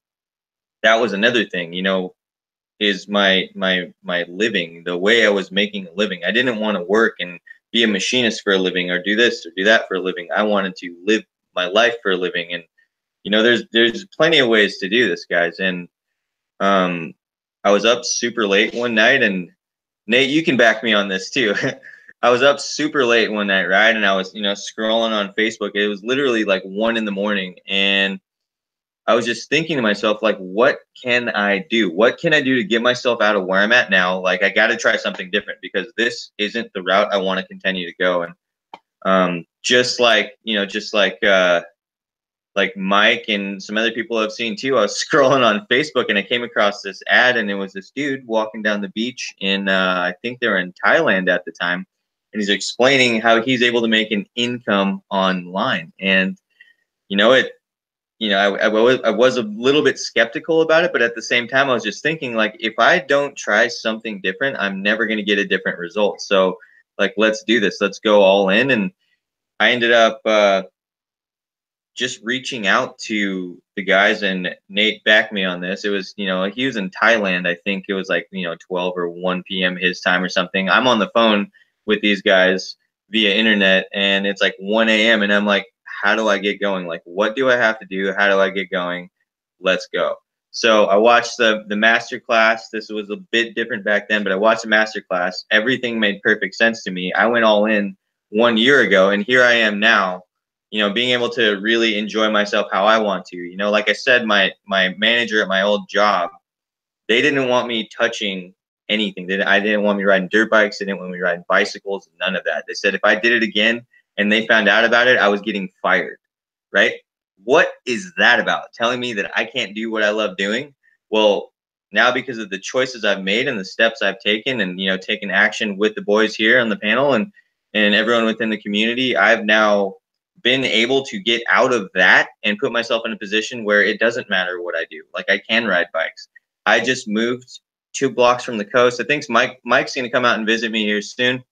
that was another thing, is my living, the way I was making a living. I didn't want to work and be a machinist for a living, or do this or do that for a living. I wanted to live my life for a living. And there's plenty of ways to do this, guys. And I was up super late one night, and Nate, you can back me on this too. I was up super late one night, right? And I was scrolling on Facebook. It was literally like 1 a.m, and I was just thinking to myself, like, what can I do? What can I do to get myself out of where I'm at now? Like, I got to try something different, because this isn't the route I want to continue to go. And just like Mike and some other people I've seen too, I was scrolling on Facebook, and I came across this ad, and it was this dude walking down the beach in, I think they were in Thailand at the time. And he's explaining how he's able to make an income online. And, you know, I was a little bit skeptical about it, but at the same time, I was just thinking, like, if I don't try something different, I'm never going to get a different result. So, like, let's do this. Let's go all in. And I ended up just reaching out to the guys, and Nate backed me on this. It was, you know, he was in Thailand. I think it was like, you know, 12 or 1 p.m. his time or something. I'm on the phone with these guys via internet, and it's like 1 a.m. and I'm like, how do I get going? Like, what do I have to do? How do I get going? Let's go. So I watched the master class. This was a bit different back then, but I watched the master class. Everything made perfect sense to me. I went all in 1 year ago, and here I am now, you know, being able to really enjoy myself how I want to. You know, like I said, my manager at my old job, they didn't want me touching anything. I didn't want me riding dirt bikes. They didn't want me riding bicycles, none of that. They said if I did it again and they found out about it, I was getting fired, right? What is that about? Telling me that I can't do what I love doing? Well, now because of the choices I've made and the steps I've taken, and, you know, taken action with the boys here on the panel and everyone within the community, I've now been able to get out of that and put myself in a position where it doesn't matter what I do. Like, I can ride bikes. I just moved 2 blocks from the coast. I think Mike's going to come out and visit me here soon.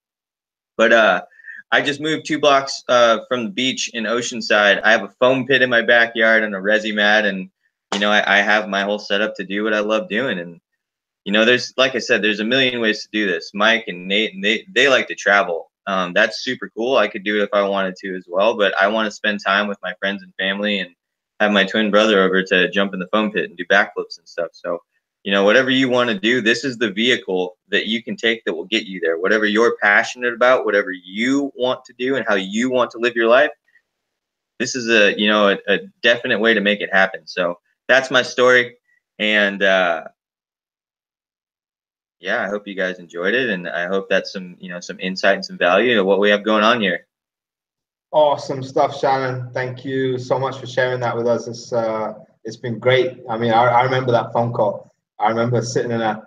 But I just moved 2 blocks from the beach in Oceanside. I have a foam pit in my backyard and a resi mat, and, you know, I have my whole setup to do what I love doing. And, you know, there's, like I said, there's a million ways to do this. Mike and Nate, and they like to travel. That's super cool. I could do it if I wanted to as well, but I want to spend time with my friends and family and have my twin brother over to jump in the foam pit and do backflips and stuff. So, you know, whatever you want to do, this is the vehicle that you can take that will get you there. Whatever you're passionate about, whatever you want to do and how you want to live your life, this is a, you know, a definite way to make it happen. So that's my story. And yeah, I hope you guys enjoyed it, and I hope that's some, you know, some insight and some value to what we have going on here. Awesome stuff, Shannon. Thank you so much for sharing that with us. It's been great. I mean, I remember that phone call. I remember sitting in a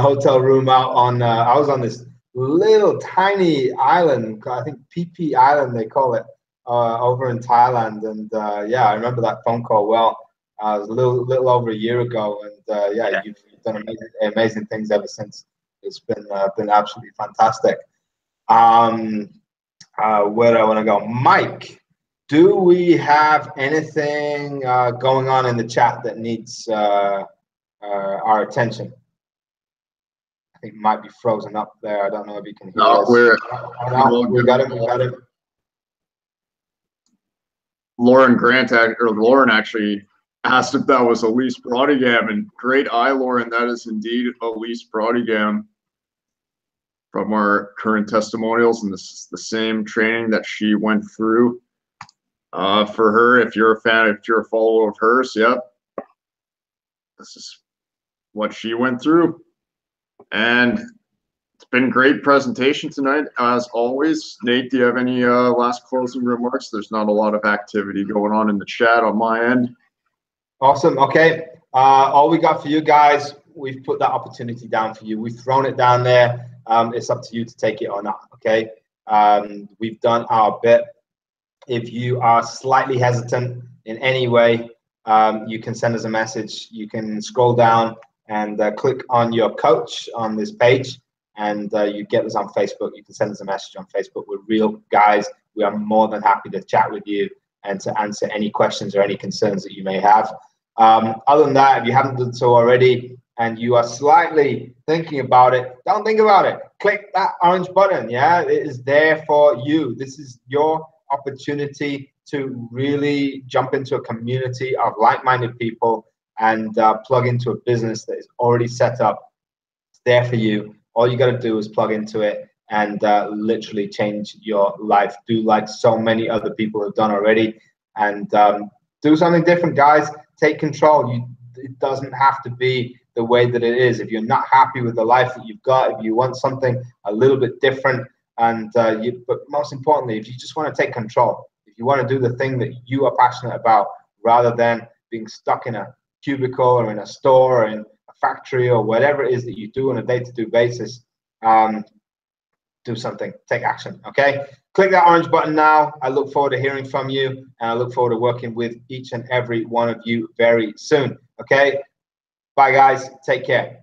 hotel room out on I was on this little tiny island, I think Phi Phi Island they call it, over in Thailand. And yeah, I remember that phone call well. It was a little over a year ago, and yeah, you've done amazing things ever since. It's been absolutely fantastic. Where do I want to go? Mike, do we have anything going on in the chat that needs our attention? I think it might be frozen up there. I don't know if you can hear us. We got it. Lauren actually asked if that was Elise Brodigam, and great eye, Lauren. That is indeed Elise Brodigam from our current testimonials, and this is the same training that she went through for her. If you're a fan, if you're a follower of hers, yep, this is what she went through. And it's been a great presentation tonight, as always. Nate, do you have any last closing remarks? There's not a lot of activity going on in the chat on my end. Awesome. Okay. All we got for you guys, we've put that opportunity down for you. We've thrown it down there. It's up to you to take it or not. Okay. We've done our bit. If you are slightly hesitant in any way, you can send us a message. You can scroll down and click on your coach on this page, and you get us on Facebook. You can send us a message on Facebook. We're real guys. We are more than happy to chat with you and to answer any questions or any concerns that you may have. Other than that, if you haven't done so already and you are slightly thinking about it, don't think about it. Click that orange button. Yeah, it is there for you. This is your opportunity to really jump into a community of like-minded people and plug into a business that is already set up. It's there for you. All you got to do is plug into it and literally change your life. Do like so many other people have done already, and do something different, guys. Take control. It doesn't have to be the way that it is. If you're not happy with the life that you've got, if you want something a little bit different, and but most importantly, if you just want to take control, if you want to do the thing that you are passionate about, rather than being stuck in a cubicle or in a store or in a factory or whatever it is that you do on a day-to-day basis, do something, take action, okay? Click that orange button now. I look forward to hearing from you, and I look forward to working with each and every one of you very soon, okay? Bye, guys. Take care.